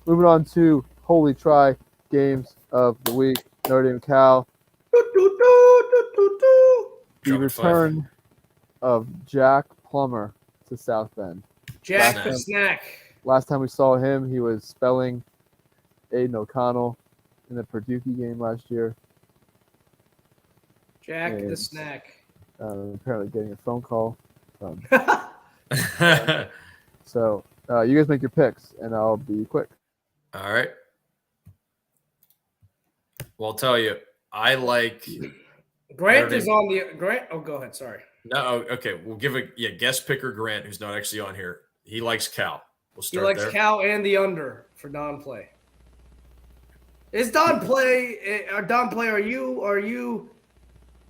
Moving on to Holy Try games of the week. Notre Dame Cal. The Drunk return of Jack Plummer to South Bend. Jack Snack. the Snack. Last time we saw him, he was spelling Aiden O'Connell in the Purdue game last year. Jack the And- Snack. Apparently getting a phone call. five. So you guys make your picks, and I'll be quick. All right. Well, I'll tell you, I like. Grant Notre is Dame. on the Grant. Oh, go ahead. Sorry. No, okay. We'll give a guest picker Grant, who's not actually on here. He likes Cal. We'll He start likes there. Cal and the under for Don Play. Is Don Play? Don Play? Are you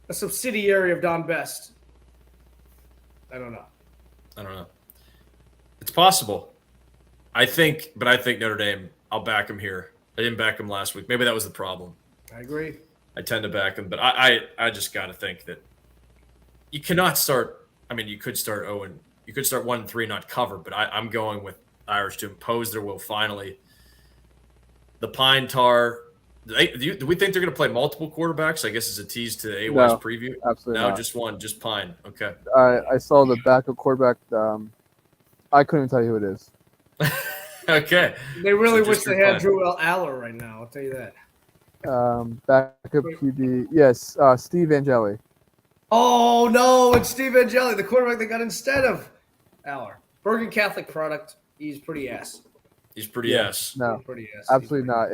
a subsidiary of Don Best? I don't know. I don't know. It's possible. I think Notre Dame. I'll back him here. I didn't back him last week. Maybe that was the problem. I agree. I tend to back him, but I just got to think that you cannot start. I mean, you could start 0 and you could start 1-3, not cover, but I'm going with Irish to impose their will finally. The Pine Tar. Do we think they're going to play multiple quarterbacks? I guess it's a tease to the AWS No. preview. Absolutely No, not. just one, just Pine. Okay. I saw the backup quarterback. I couldn't tell you who it is. Okay. They really So wish just they your had plan. Drew Aller right now. I'll tell you that. Backup QB. Yes, Steve Angeli. Oh no, it's Steve Angeli, the quarterback they got instead of Aller. Bergen Catholic product. He's pretty ass. He's pretty Yeah. ass. No, He's pretty ass. absolutely not.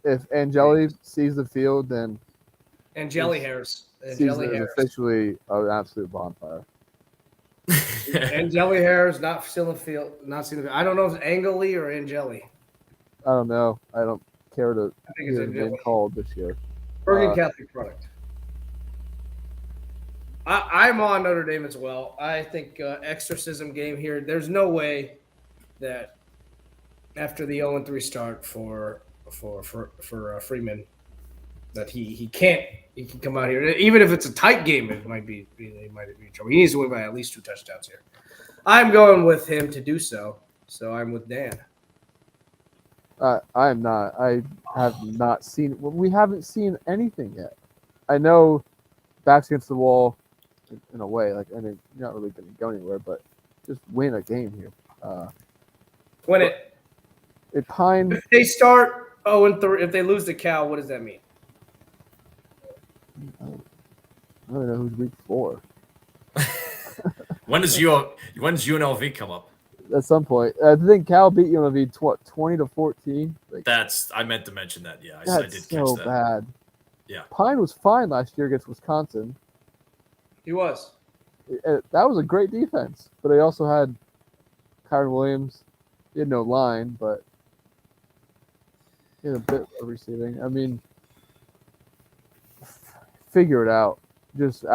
If Angeli sees the field, then Angeli hairs. season Angeli is hairs. officially an absolute bonfire. Angeli hairs, not still in the field. Not seeing the field. I don't know if it's Angeli or Angeli. I don't know. I don't care to I think it's hear the name Angeli. called this year. Bergen Uh, Catholic product. I'm on Notre Dame as well. I think exorcism game here. There's no way that after the 0-3 start for Freeman that he can come out here. Even if it's a tight game, it might be trouble. He needs to win by at least 2 touchdowns here. I'm going with him to do so. So I'm with Dan. I am not. I have not seen. Well, we haven't seen anything yet. I know backs against the wall in a way. Like, I mean, you're not really going to go anywhere, but just win a game here. Win it. Pine. If they start 0-3, if they lose to Cal, what does that mean? I don't know who's week 4. When does UNLV come up? At some point, I think Cal beat UNLV 20-14. Like, I meant to mention that. Yeah, I that's did catch so that. bad. Yeah. Pine was fine last year against Wisconsin. He was. That was a great defense, but they also had Kyron Williams. He had no line, but he had a bit of receiving. I mean, figure it out. Just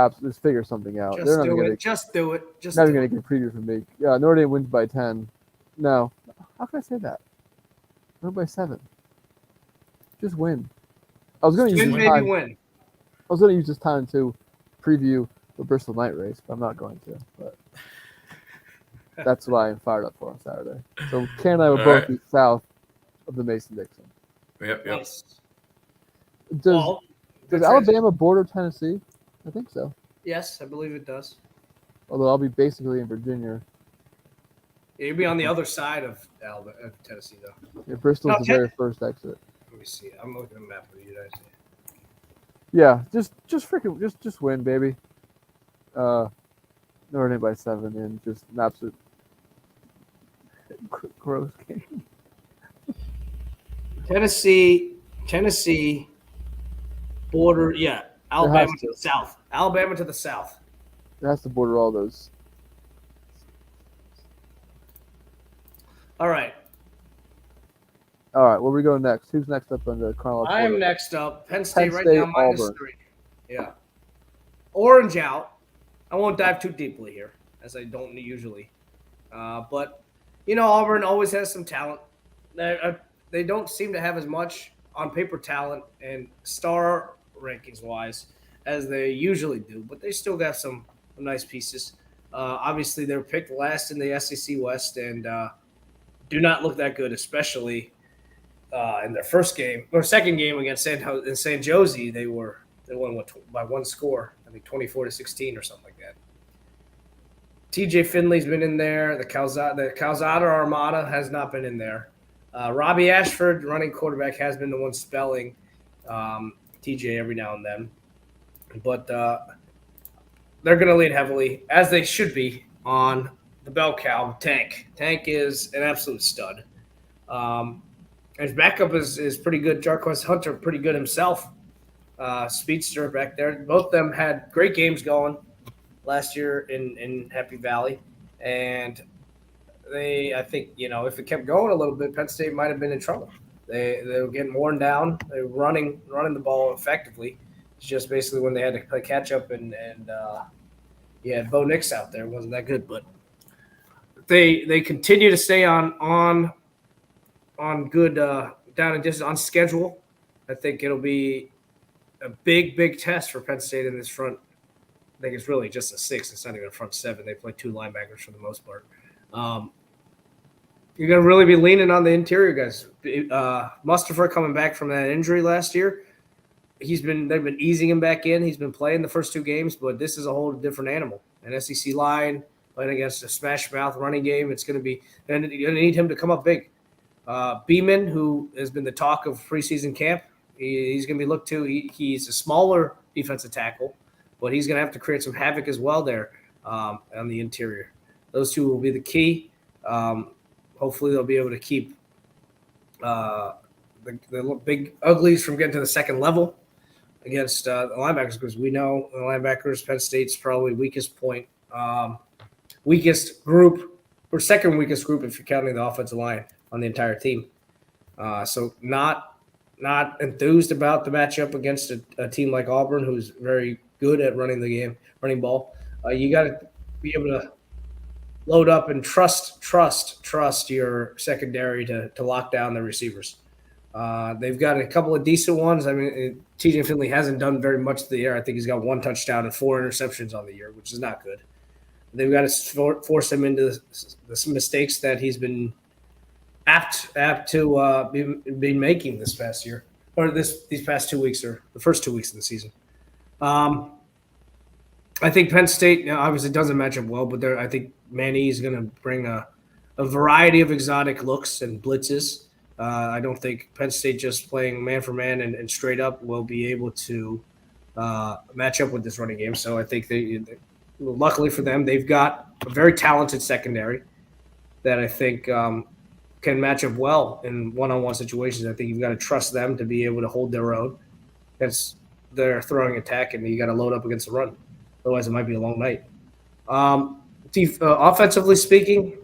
figure something out. Just They're not do going it. Just do it. Just to do get it. a preview from me. Yeah, Notre Dame wins by 10. No, how can I say that? Win by 7. Just win. I was going to use Win, this baby, time. win. I was going to use this time to preview the Bristol Night Race, but I'm not going to. But that's what I am fired up for on Saturday. So Ken and I will All both right. be south of the Mason-Dixon. Yep. Nice. Does Well, good Alabama border Tennessee? I think so. Yes, I believe it does. Although I'll be basically in Virginia. Yeah, you'll be on the other side of Tennessee, though. Yeah, Bristol's No, the very first exit. Let me see. I'm looking at the map of the United States. Yeah, just win, baby. Notre Dame by 7 and just an absolute gross game. Tennessee, border, yeah, Alabama has to to. the south. Alabama to the south. It has to border all those. All right. All right, where we go next? Who's next up on the chronological I am order? next up. Penn State Penn right State, now Auburn. -3. Yeah. Orange out. I won't dive too deeply here, as I don't usually. But, Auburn always has some talent. They don't seem to have as much on paper talent and star rankings-wise as they usually do, but they still got some nice pieces. Obviously, they were picked last in the SEC West and do not look that good, especially in their second game against San Jose. They won by one score, I think 24-16 or something like that. TJ Finley's been in there. The Calzada Armada has not been in there. Robbie Ashford, running quarterback, has been the one spelling TJ every now and then. But they're going to lean heavily, as they should be, on the bell cow, Tank. Tank is an absolute stud. His backup is pretty good. Jarquez Hunter, pretty good himself. Speedster back there. Both of them had great games going last year in Happy Valley. And I think, if it kept going a little bit, Penn State might have been in trouble. They were getting worn down. They were running the ball effectively. It's just basically when they had to play catch up and Bo Nix out there. It wasn't that good, but they continue to stay on good down and distance on schedule. I think it'll be a big test for Penn State in this front. I think it's really just a 6. It's not even a front 7. They play 2 linebackers for the most part. You're going to really be leaning on the interior guys. Mustapher coming back from that injury last year. They've been easing him back in. He's been playing the first 2 games, but this is a whole different animal. An SEC line playing against a smash mouth running game. It's going to be, and you're going to need him to come up big. Beeman, who has been the talk of preseason camp, he's going to be looked to. He's a smaller defensive tackle, but he's going to have to create some havoc as well there on the interior. Those 2 will be the key. Hopefully they'll be able to keep the big uglies from getting to the second level against the linebackers, because we know the linebackers, Penn State's probably weakest point, weakest group, or second weakest group if you're counting the offensive line on the entire team. So not enthused about the matchup against a team like Auburn, who's very good at running the game, running ball. You got to be able to load up and trust your secondary to lock down the receivers. They've got a couple of decent ones. I mean, TJ Finley hasn't done very much of the year. I think he's got 1 touchdown and 4 interceptions on the year, which is not good. They've got to force him into the mistakes that he's been apt to be making this past year, or these past 2 weeks, or the first 2 weeks of the season. I think Penn State obviously doesn't match up well, but I think Manny is going to bring a variety of exotic looks and blitzes. I don't think Penn State just playing man for man and straight up will be able to match up with this running game. So I think luckily for them, they've got a very talented secondary that I think can match up well in one-on-one situations. I think you've got to trust them to be able to hold their own against their throwing attack, and you got to load up against the run. Otherwise, it might be a long night. Offensively speaking,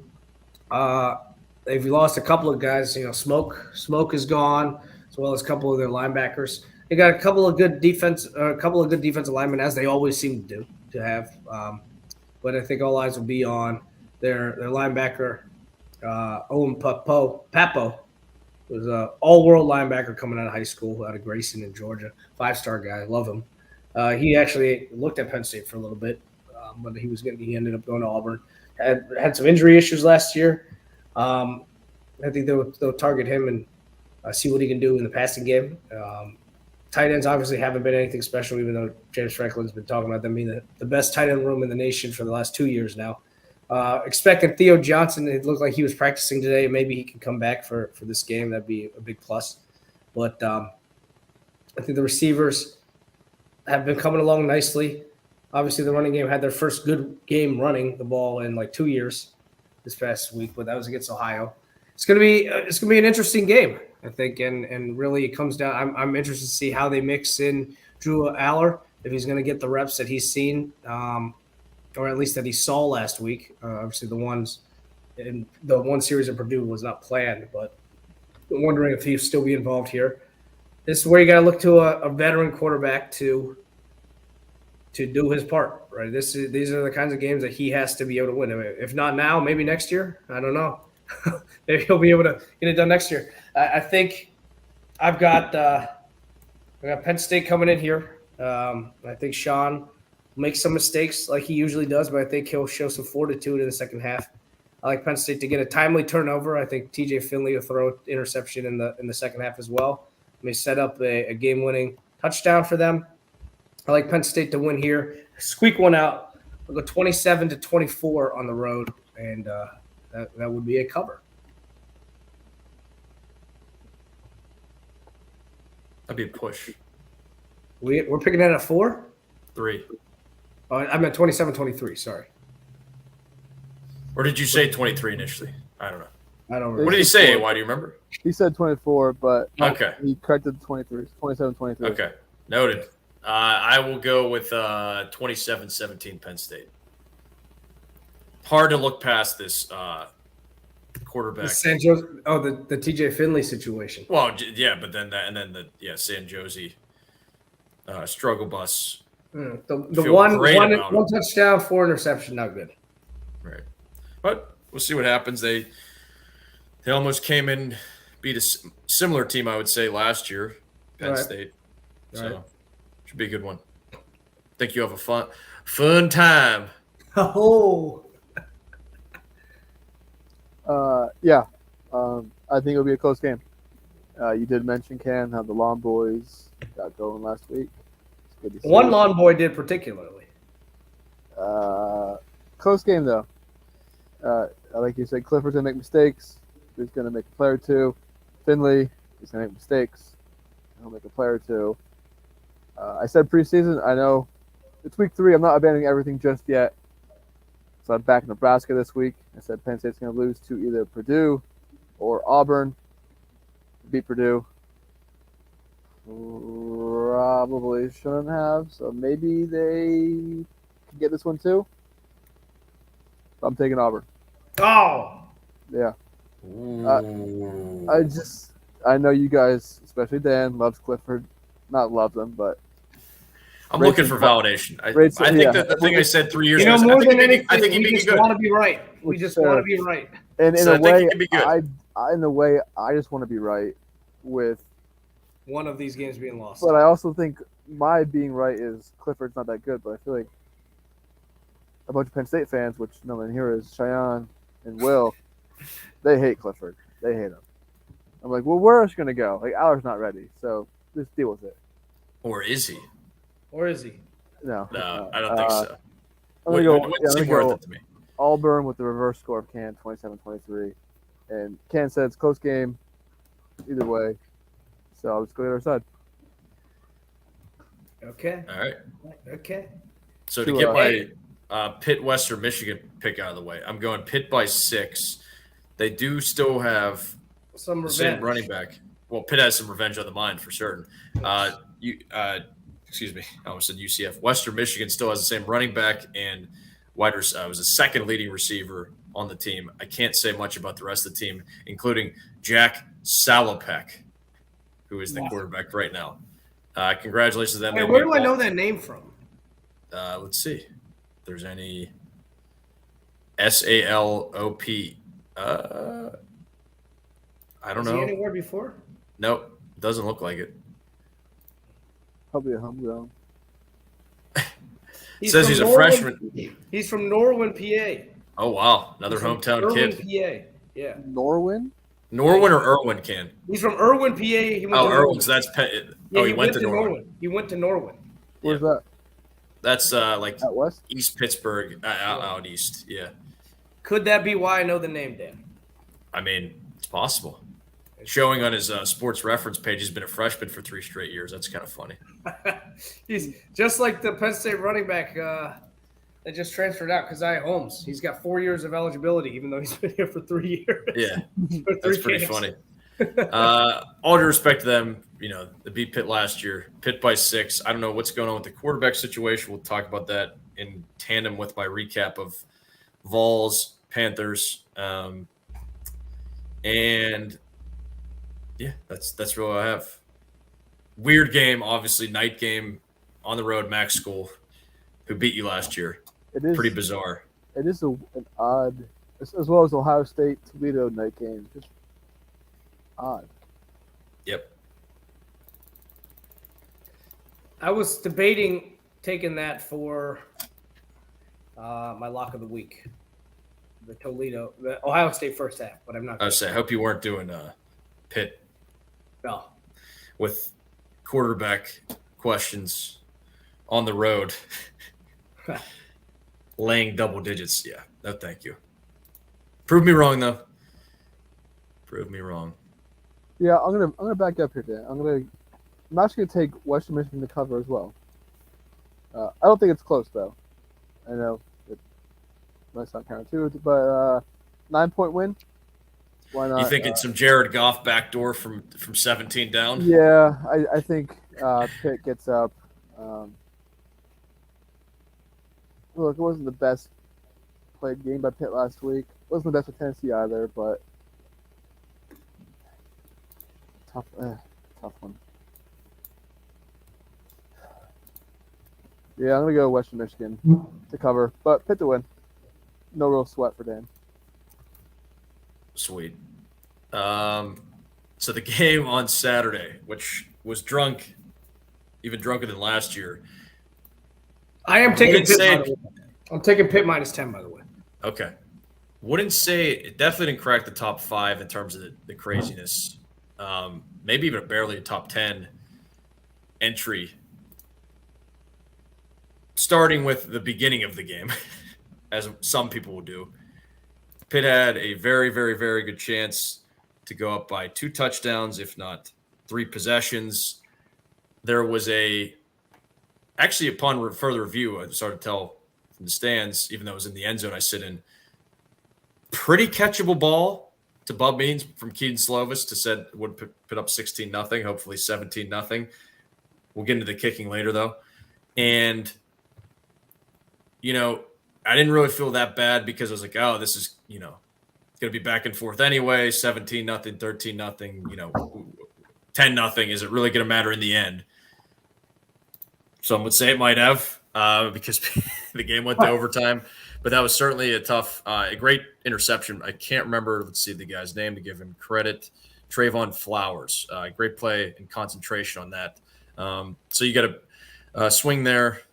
they've lost a couple of guys. Smoke is gone, as well as a couple of their linebackers. They got a couple of good defensive linemen, as they always seem to have. But I think all eyes will be on their linebacker, Owen Papo, who's an all-world linebacker coming out of high school, out of Grayson in Georgia. 5-star guy, I love him. He actually looked at Penn State for a little bit, but he ended up going to Auburn. Had some injury issues last year. I think they'll target him and see what he can do in the passing game. Tight ends obviously haven't been anything special, even though James Franklin's been talking about them being the best tight end room in the nation for the last 2 years now. Expecting Theo Johnson, it looked like he was practicing today. Maybe he can come back for this game. That'd be a big plus. But I think the receivers have been coming along nicely. Obviously, the running game had their first good game running the ball in like 2 years. this past week, but that was against Ohio. It's gonna be an interesting game, I think, and really it comes down. I'm interested to see how they mix in Drew Aller, if he's going to get the reps that he's seen, or at least that he saw last week. Obviously, the one series at Purdue was not planned, but I'm wondering if he'll still be involved here. This is where you got to look to a veteran quarterback to do his part, right? These are the kinds of games that he has to be able to win. I mean, if not now, maybe next year. I don't know. Maybe he'll be able to get it done next year. I think I've got Penn State coming in here. I think Sean will make some mistakes like he usually does, but I think he'll show some fortitude in the second half. I like Penn State to get a timely turnover. I think TJ Finley will throw an interception in the second half as well. May set up a game-winning touchdown for them. I like Penn State to win here. Squeak one out. I'll go 27-24 on the road, and that would be a cover. That'd be a push. We're picking it at 4? 3. I meant 27-23. Sorry. Or did you say 23 initially? I don't know. I don't What remember. did he say? Why do you remember? He said 24, but Okay. he corrected the 23. 27-23. Okay. Noted. I will go with 27-17 Penn State. Hard to look past this quarterback. San Jose, the TJ Finley situation. Well, yeah, but then San Jose struggle bus. The Feel one great about it. touchdown, 4 interception, not good. Right. But we'll see what happens. They almost came in, beat a similar team, I would say, last year, Penn Right. State. So Right. should be a good one. Think you have a fun time. Oh, Yeah. I think it'll be a close game. You did mention, Ken, how the Lawn Boys got going last week. It's good to see. one lawn boy did particularly. Close game, though. Like you said, Clifford's going to make mistakes. He's going to make a play or two. Finley, he's going to make mistakes. He'll make a play or two. I said preseason. I know it's week 3. I'm not abandoning everything just yet. So I'm back in Nebraska this week. I said Penn State's going to lose to either Purdue or Auburn. Beat Purdue. Probably shouldn't have. So maybe they can get this one too. I'm taking Auburn. Oh, Yeah. Ooh. I know you guys, especially Dan, loves Clifford. Not loves him, but I'm looking for validation. I Rates- think yeah. that the thing I said 3 years you know, ago. more I think than anything, I think he'd we be just good. want to be right. We Which, just want to be right. and in So I a think way, he can be good. I just want to be right with. One of these games being lost. But I also think my being right is Clifford's not that good, but I feel like a bunch of Penn State fans, which no one here is Cheyenne and Will, they hate Clifford. They hate him. I'm like, well, where else going to go? Like, Aller's not ready, so just deal with it. Or is he? Or is he? No, No, I don't think so. I'm going to go, Wouldn't seem I'm worth gonna it go to me. Auburn with the reverse score of Ken, 27-23. And Ken said it's a close game either way, so I'll just go to the other side. Okay. All right. Okay. So to To, get my Pitt Western Michigan pick out of the way, I'm going Pitt by 6. They do still have Some the same revenge. running back. Well, Pitt has some revenge on the mind for certain. Excuse me, I almost said UCF. Western Michigan still has the same running back and was the second leading receiver on the team. I can't say much about the rest of the team, including Jack Salopek, who is the quarterback right now. Congratulations to them. Hey, They where made do I ball- know that name from? Let's see. If there's any SALOP. I don't Was he know. anywhere before? Nope, doesn't look like it. Probably a homegrown. Says from he's a Norwin- freshman. He's from Norwin, PA. Oh wow, another From hometown Irwin, kid. PA. Yeah. Norwin? Norwin or Irwin, Ken? He's from Irwin, PA. He went Oh, to Irwin. Norwin. So that's Yeah, he went to Norwin. He went to Norwin. Where's that? That's like Out west? East Pittsburgh, out east. Yeah, Could that be why I know the name, Dan? I mean it's possible. Showing on his sports reference page, he's been a freshman for 3 straight years. That's kind of funny. He's just like the Penn State running back. that just transferred out, Keziah Holmes. He's got 4 years of eligibility, even though he's been here for 3 years. Yeah, For that's 3 pretty games. funny. All due respect to them, they beat Pitt last year. Pitt by 6. I don't know what's going on with the quarterback situation. We'll talk about that in tandem with my recap of Vols, Panthers, and yeah, that's really all I have. Weird game, obviously, night game on the road. Max School, who beat you last year. It is Pretty bizarre. It is an odd, as well as Ohio State Toledo night game. Just odd. Yep. I was debating taking that for my lock of the week. The Ohio State first half, but I'm not. I would say, I hope you weren't doing Pitt No. with quarterback questions on the road, laying double digits. Yeah, no, thank you. Prove me wrong, though. Prove me wrong. Yeah, I'm gonna back up here, Dan. I'm actually gonna take Western Michigan to cover as well. I don't think it's close though. I know it might sound counterintuitive, but 9-point win. Why not? You thinking some Jared Goff backdoor from 17 down? Yeah, I think Pitt gets up. Look, it wasn't the best played game by Pitt last week. It wasn't the best with Tennessee either, but tough one. Yeah, I'm gonna go Western Michigan to cover, but Pitt to win. No real sweat for Dan. Sweet. So the game on Saturday, which was even drunker than last year. I am taking Wouldn't Pitt. say- By the way. I'm taking Pitt -10, by the way. Okay. Wouldn't say it definitely didn't crack the top 5 in terms of the craziness. Maybe even barely a top 10 entry. Starting with the beginning of the game, as some people will do. Pitt had a very, very, very good chance to go up by 2 touchdowns, if not 3 possessions. There was actually upon further review, I started to tell from the stands, even though it was in the end zone I sit in, pretty catchable ball to Bub Means from Keaton Slovis to said would put up 16-0, hopefully 17-0. We'll get into the kicking later though. And, I didn't really feel that bad because I was like, oh, this is, going to be back and forth anyway, 17-0, 13-0, 10-0. Is it really going to matter in the end? Some would say it might have because the game went to overtime. But that was certainly a great interception. I can't remember, let's see the guy's name to give him credit. Trayvon Flowers. Great play and concentration on that. So you got a swing there,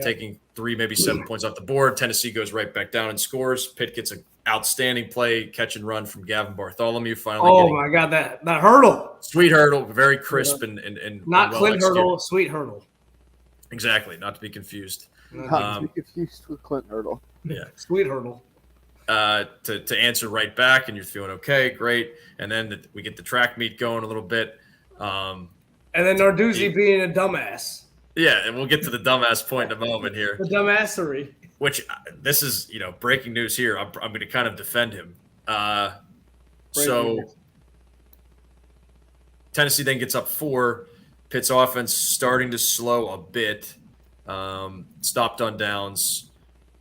taking 3, maybe 7 points off the board. Tennessee goes right back down and scores. Pitt gets an outstanding play, catch and run from Gavin Bartholomew. Finally, My God, that hurdle! sweet hurdle, very crisp and Not well Clint executed. hurdle, sweet hurdle. Exactly, not to be confused. Not to be confused with Clint Hurdle. Yeah. Sweet hurdle. To answer right back, and you're feeling okay, great. And then we get the track meet going a little bit. And then Narduzzi being a dumbass. Yeah, and we'll get to the dumbass point in a moment here. The dumbassery. Which this is, breaking news here. I'm going to kind of defend him. So news. Tennessee then gets up 4. Pitt's offense starting to slow a bit. Stopped on downs,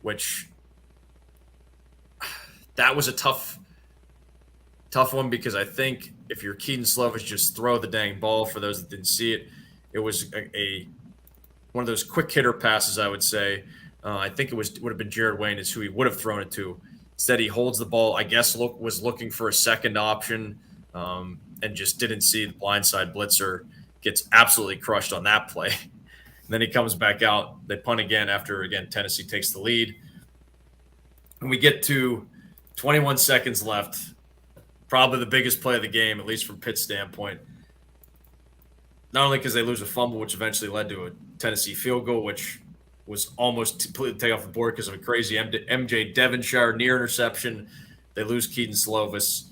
which that was a tough one because I think if you're Keaton Slovis, just throw the dang ball. For those that didn't see it, it was one of those quick hitter passes, I would say. I think would have been Jared Wayne is who he would have thrown it to. Instead, he holds the ball. I guess was looking for a second option and just didn't see the blindside blitzer. Gets absolutely crushed on that play. And then he comes back out. They punt again after, Tennessee takes the lead. And we get to 21 seconds left. Probably the biggest play of the game, at least from Pitt's standpoint. Not only because they lose a fumble, which eventually led to a Tennessee field goal, which was almost completely taken off the board because of a crazy MJ Devonshire near interception. They lose Keaton Slovis.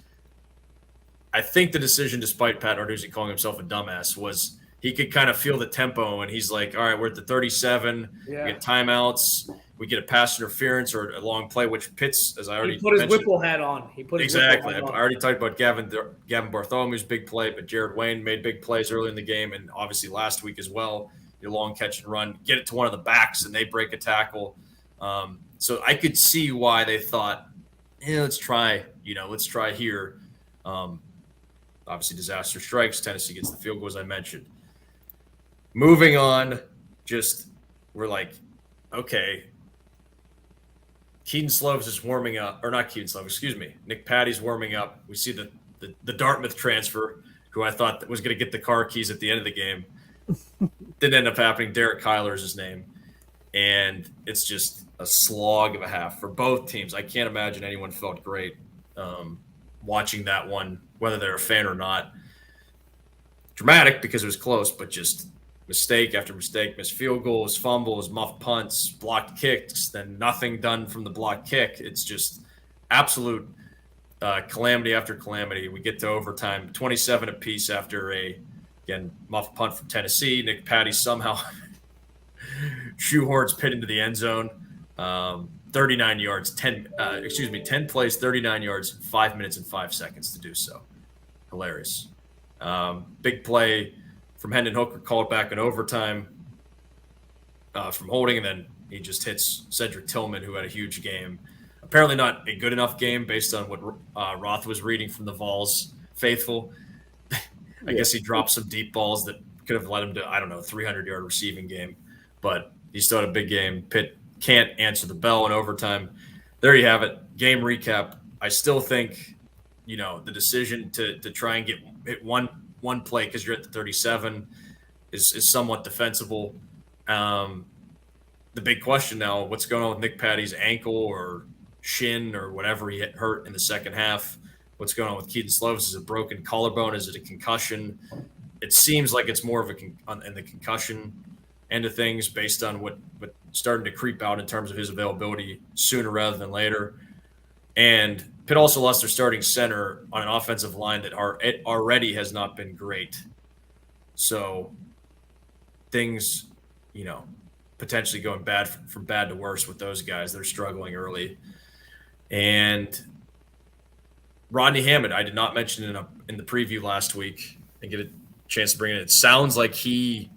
I think the decision, despite Pat Narduzzi calling himself a dumbass, was he could kind of feel the tempo, and he's like, all right, we're at the 37. Yeah. We get timeouts. we get a pass interference or a long play, which Pitts, as I already He put his mentioned, Whipple hat on. exactly. I already talked about Gavin Bartholomew's big play, but Jared Wayne made big plays early in the game, and obviously last week as well. Your long catch and run, get it to one of the backs, and they break a tackle. So I could see why they thought, let's try here. Obviously, disaster strikes. Tennessee gets the field goal, as I mentioned. Moving on, we're like, okay. Keaton Slovis is warming up, or not Keaton Slovis, excuse me. Nick Patty's warming up. We see the Dartmouth transfer, who I thought was going to get the car keys at the end of the game. Didn't end up happening. Derek Kyler is his name. And it's just a slog of a half for both teams. I can't imagine anyone felt great watching that one, whether they're a fan or not. Dramatic because it was close, but just mistake after mistake, missed field goals, fumbles, muffed punts, blocked kicks, then nothing done from the blocked kick. It's just absolute calamity after calamity. We get to overtime, 27 apiece after again, muffed punt from Tennessee. Nick Patty somehow shoehorns Pitt into the end zone. 39 yards, 10 plays, 39 yards, 5 minutes and 5 seconds to do so. Hilarious. Big play from Hendon Hooker, called back in overtime from holding, and then he just hits Cedric Tillman, who had a huge game. Apparently not a good enough game based on what Roth was reading from the Vols faithful. I guess he dropped some deep balls that could have led him to, 300-yard receiving game. But he still had a big game. Pitt can't answer the bell in overtime. There you have it. Game recap. I still think, the decision to try and hit one play because you're at the 37 is somewhat defensible. The big question now, what's going on with Nick Patty's ankle or shin or whatever he hurt in the second half? What's going on with Keaton Slovis? Is it a broken collarbone? Is it a concussion? It seems like it's more of in the concussion end of things based on what starting to creep out in terms of his availability sooner rather than later. And Pitt also lost their starting center on an offensive line that already has not been great. So things, potentially going from bad to worse with those guys. They're struggling early. And Rodney Hammond, I did not mention in the preview last week and get a chance to bring it in. It sounds like he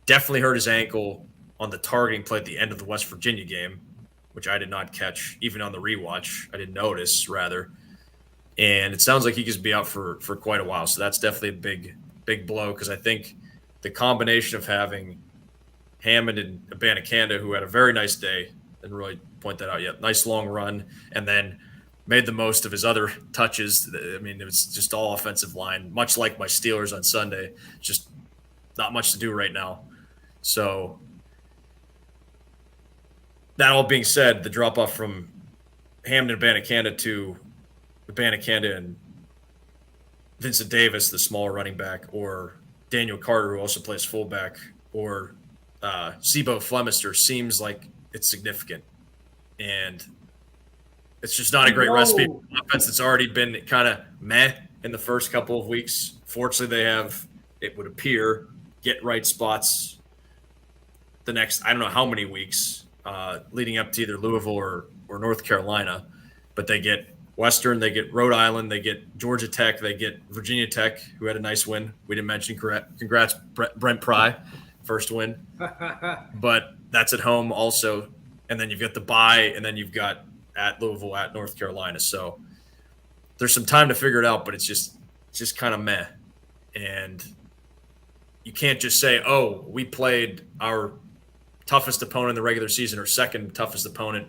definitely hurt his ankle on the targeting play at the end of the West Virginia game, which I did not catch, even on the rewatch. I didn't notice, rather. And it sounds like he could be out for quite a while. So that's definitely a big blow, because I think the combination of having Hammond and Abanikanda, who had a very nice day, didn't really point that out yet, nice long run, and then made the most of his other touches. I mean, it was just all offensive line, much like my Steelers on Sunday. Just not much to do right now. So that all being said, the drop-off from Hammond and Abanikanda to Abanikanda and Vincent Davis, the smaller running back, or Daniel Carter, who also plays fullback, or Sibo Flemister, seems like it's significant. And it's just not a great recipe for an offense that's already been kind of meh in the first couple of weeks. Fortunately, they have, it would appear, get right spots the next, I don't know how many weeks, leading up to either Louisville or North Carolina. But they get Western, they get Rhode Island, they get Georgia Tech, they get Virginia Tech, who had a nice win. We didn't mention, congrats, Brent Pry, first win. But that's at home also. And then you've got the bye, and then you've got at Louisville, at North Carolina. So there's some time to figure it out, but it's just kind of meh. And you can't just say, oh, we played our toughest opponent in the regular season or second toughest opponent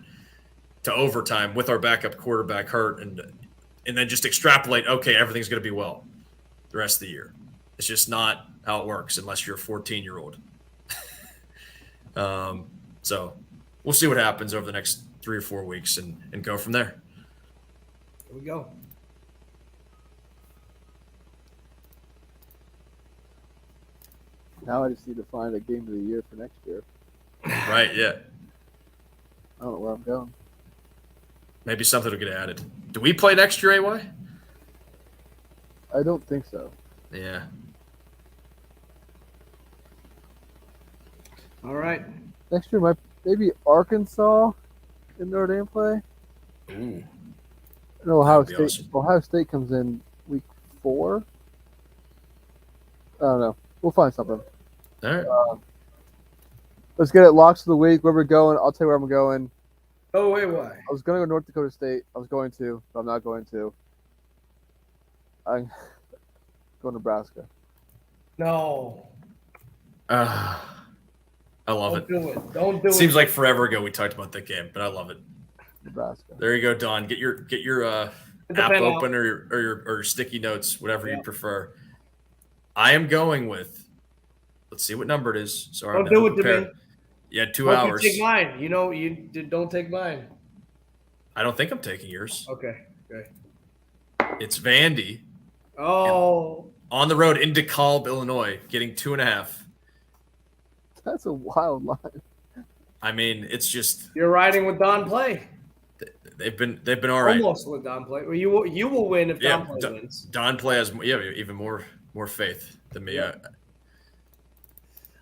to overtime with our backup quarterback hurt, and then just extrapolate, okay, everything's going to be well the rest of the year. It's just not how it works unless you're a 14-year-old. So we'll see what happens over the next 3 or 4 weeks and go from there. Here we go. Now I just need to find a game of the year for next year. Right, yeah. I don't know where I'm going. Maybe something will get added. Do we play next year, AY? I don't think so. Yeah. All right. Next year might maybe Arkansas in Notre Dame play. Ooh. And Ohio That'd be State. awesome. Ohio State comes in week 4. I don't know. We'll find something. All right. Let's get it. Locks of the week. Where we're going. I'll tell you where I'm going. Oh, wait, why? I was going to go North Dakota State. I was going to, but I'm not going to. I'm going Nebraska. No. I love Don't it. do it. Don't do it. Seems like forever ago we talked about that game, but I love it. Nebraska. There you go, Don. Get your the app pen open or your sticky notes, whatever Yeah. you prefer. I am going with. Let's see what number it is. Sorry, Don't I'm never do it to prepared. me. Yeah, 2 Don't hours. you take mine. You know, don't take mine. I don't think I'm taking yours. Okay. It's Vandy Oh, on the road in DeKalb, Illinois, getting 2.5. That's a wild line. I mean, it's just you're riding with Don Play. they've been all right. Almost with Don Play. Well, you will win if Yeah, Don Play wins. Don Play has even more faith than me. Yeah.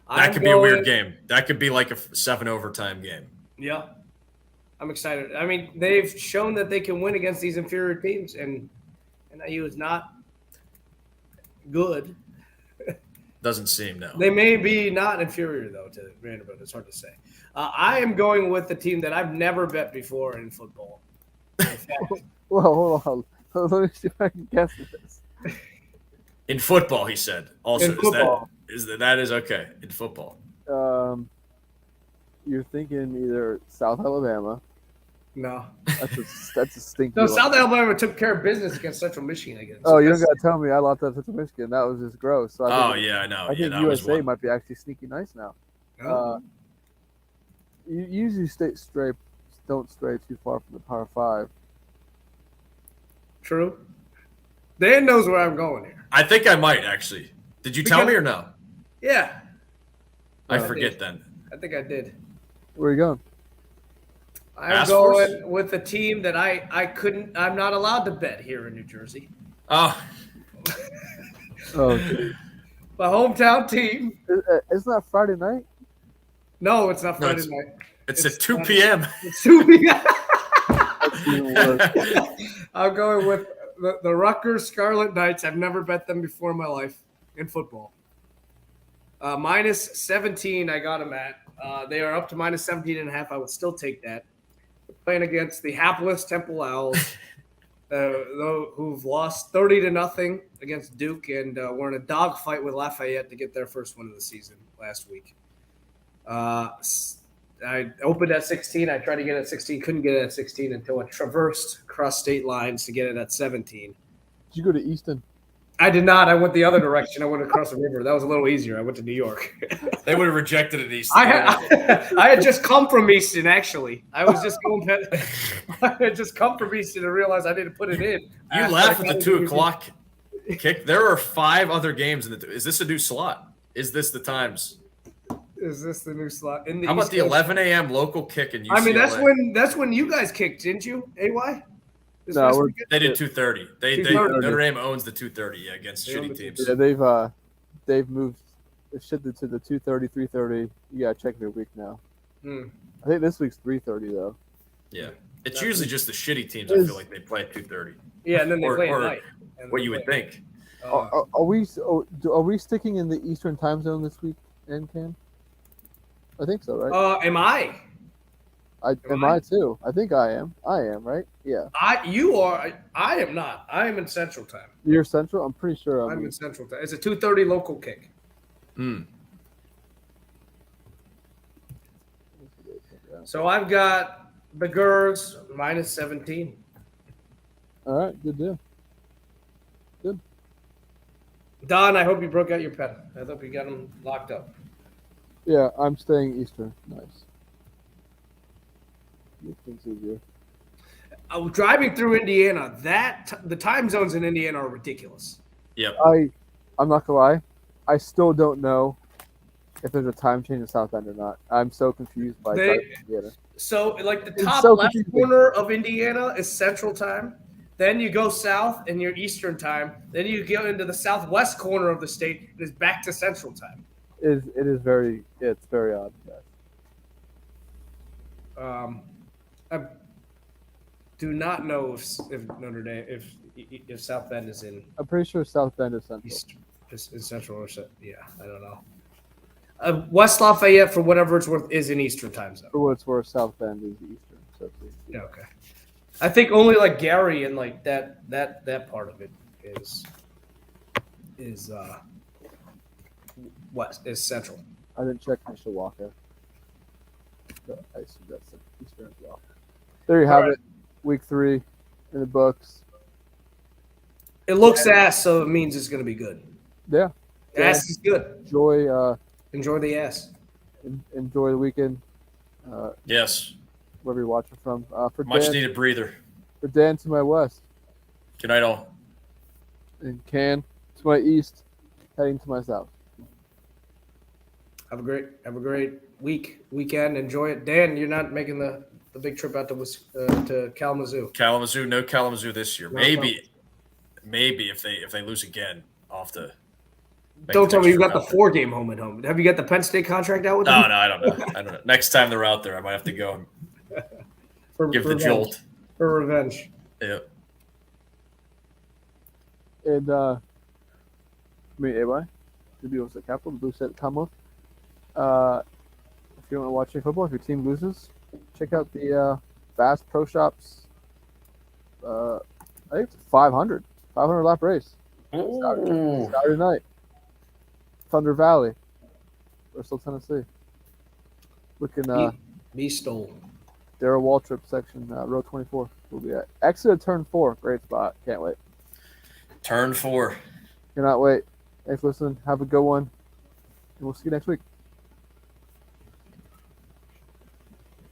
That I'm could be a weird going- game. That could be like a 7 overtime game. Yeah. I'm excited. I mean, they've shown that they can win against these inferior teams, and NIU is not good. Doesn't seem no. They may be not inferior, though, to Vanderbilt. It's hard to say. I am going with the team that I've never bet before in football. In fact, Well, hold on. Let me see if I can guess this. In football, he said. Also, In football. that is okay in football. You're thinking either South Alabama. no. That's a stinky No, one. South Alabama took care of business against Central Michigan again. Oh, you don't got to tell me I lost that Central Michigan. That was just gross. So I Oh think, yeah, I know. I Yeah, think that was USA one. might be actually sneaky nice now. No. You usually don't stray too far from the Power 5. True. Dan knows where I'm going here. I think I might actually. Did you tell Because- me or no? Yeah, I No, I forget did. then. I think I did. Where are you going? I'm Task going Force? with a team that I'm not allowed to bet here in New Jersey. Oh, Oh, dude. My hometown team. Isn't that Friday night? No, it's not No, Friday it's- night. it's It's at 2 not- p.m. It's 2 p.m. That's even worse. I'm going with the Rutgers Scarlet Knights. I've never bet them before in my life in football. Minus 17, I got them at. They are up to minus 17 and a half. I would still take that. They're playing against the hapless Temple Owls, who've lost 30-0 against Duke, and were in a dogfight with Lafayette to get their first win of the season last week. I opened at 16. I tried to get it at 16. Couldn't get it at 16 until I traversed across state lines to get it at 17. Did you go to Easton? I did not. I went the other direction. I went across the river. That was a little easier. I went to New York. They would have rejected it East. I had just come from Easton, actually. I was just going I had just come from Easton and realized I didn't put it in. You laugh at the 2 o'clock kick. There are 5 other games. Is this a new slot? Is this the times? Is this the new slot? In the How about East the Coast? 11 a.m. local kick in UCLA? I mean, that's when you guys kicked, didn't you? AY? This No, past we're- weekend? They did 2:30. They 2:30. Notre Dame owns the 2:30. Yeah, against They own shitty the teams. Yeah, they've moved it shifted to the 2:30, 3:30. You gotta check their week now. Hmm. I think this week's 3:30 though. Yeah, it's That's- usually just the shitty teams. I Is- feel like they play at 2:30. Yeah, and then they Or- play or at night. And What they you would play- think? Are we sticking in the Eastern time zone this week, Cam? I think so, right? Am I? Am I too? I think I am. I am, right? Yeah. You are. I am not. I am in Central Time. You're Central. I'm pretty sure I'm in Central Time. It's a 2:30 local kick. Hmm. So I've got the Gers minus 17. All right, good deal. Don, I hope you broke out your pen. I hope you got them locked up. Yeah, I'm staying Eastern. Nice. Make things easier. Driving through Indiana, the time zones in Indiana are ridiculous. Yep. I'm not gonna lie. I still don't know if there's a time change in South End or not. I'm so confused by They- driving to Indiana. So, like the It's top so left confusing. corner of Indiana is Central Time. Then you go south and you're Eastern Time. Then you go into the southwest corner of the state. It is back to Central Time. It's very odd. Yes. I do not know if Notre Dame if South Bend is in I'm pretty sure South Bend is Central. East, in Central or yeah, I don't know. West Lafayette, for whatever it's worth, is in Eastern time zone. For what it's worth, South Bend is Eastern. So Yeah, okay. I think only like Gary and like that part of it is west is Central. I didn't check Mishawaka. But I assume that's Eastern as well. There you have All right. it. Week 3 in the books. It looks ass, so it means it's going to be good. Yeah. Ass is good. Enjoy the ass. enjoy the weekend. Yes. Wherever you're watching from. For Much Dan, needed breather. for Dan to my west, Good night, all. and Can to my east, heading to my south. Have a great weekend. Enjoy it. Dan, you're not making the big trip out to Kalamazoo. Kalamazoo, no Kalamazoo this year. No, Maybe if they lose again, off the. Don't tell me you got the 4-game home and home. Have you got the Penn State contract out with them? No, I don't know. Next time they're out there, I might have to go and give the revenge. jolt. For revenge. Yeah. And me, AY, the Blue Set Capital, the Blue Set Commonwealth. If you want to watch any football, if your team loses, check out the Bass Pro Shops. I think it's 500 lap race. Ooh. Saturday night. Thunder Valley, Bristol, Tennessee. Looking Me stole. Darrell Waltrip section, row 24. We'll be at exit of turn 4. Great spot. Can't wait. Turn 4. Cannot wait. Thanks for listening. Have a good one. And we'll see you next week.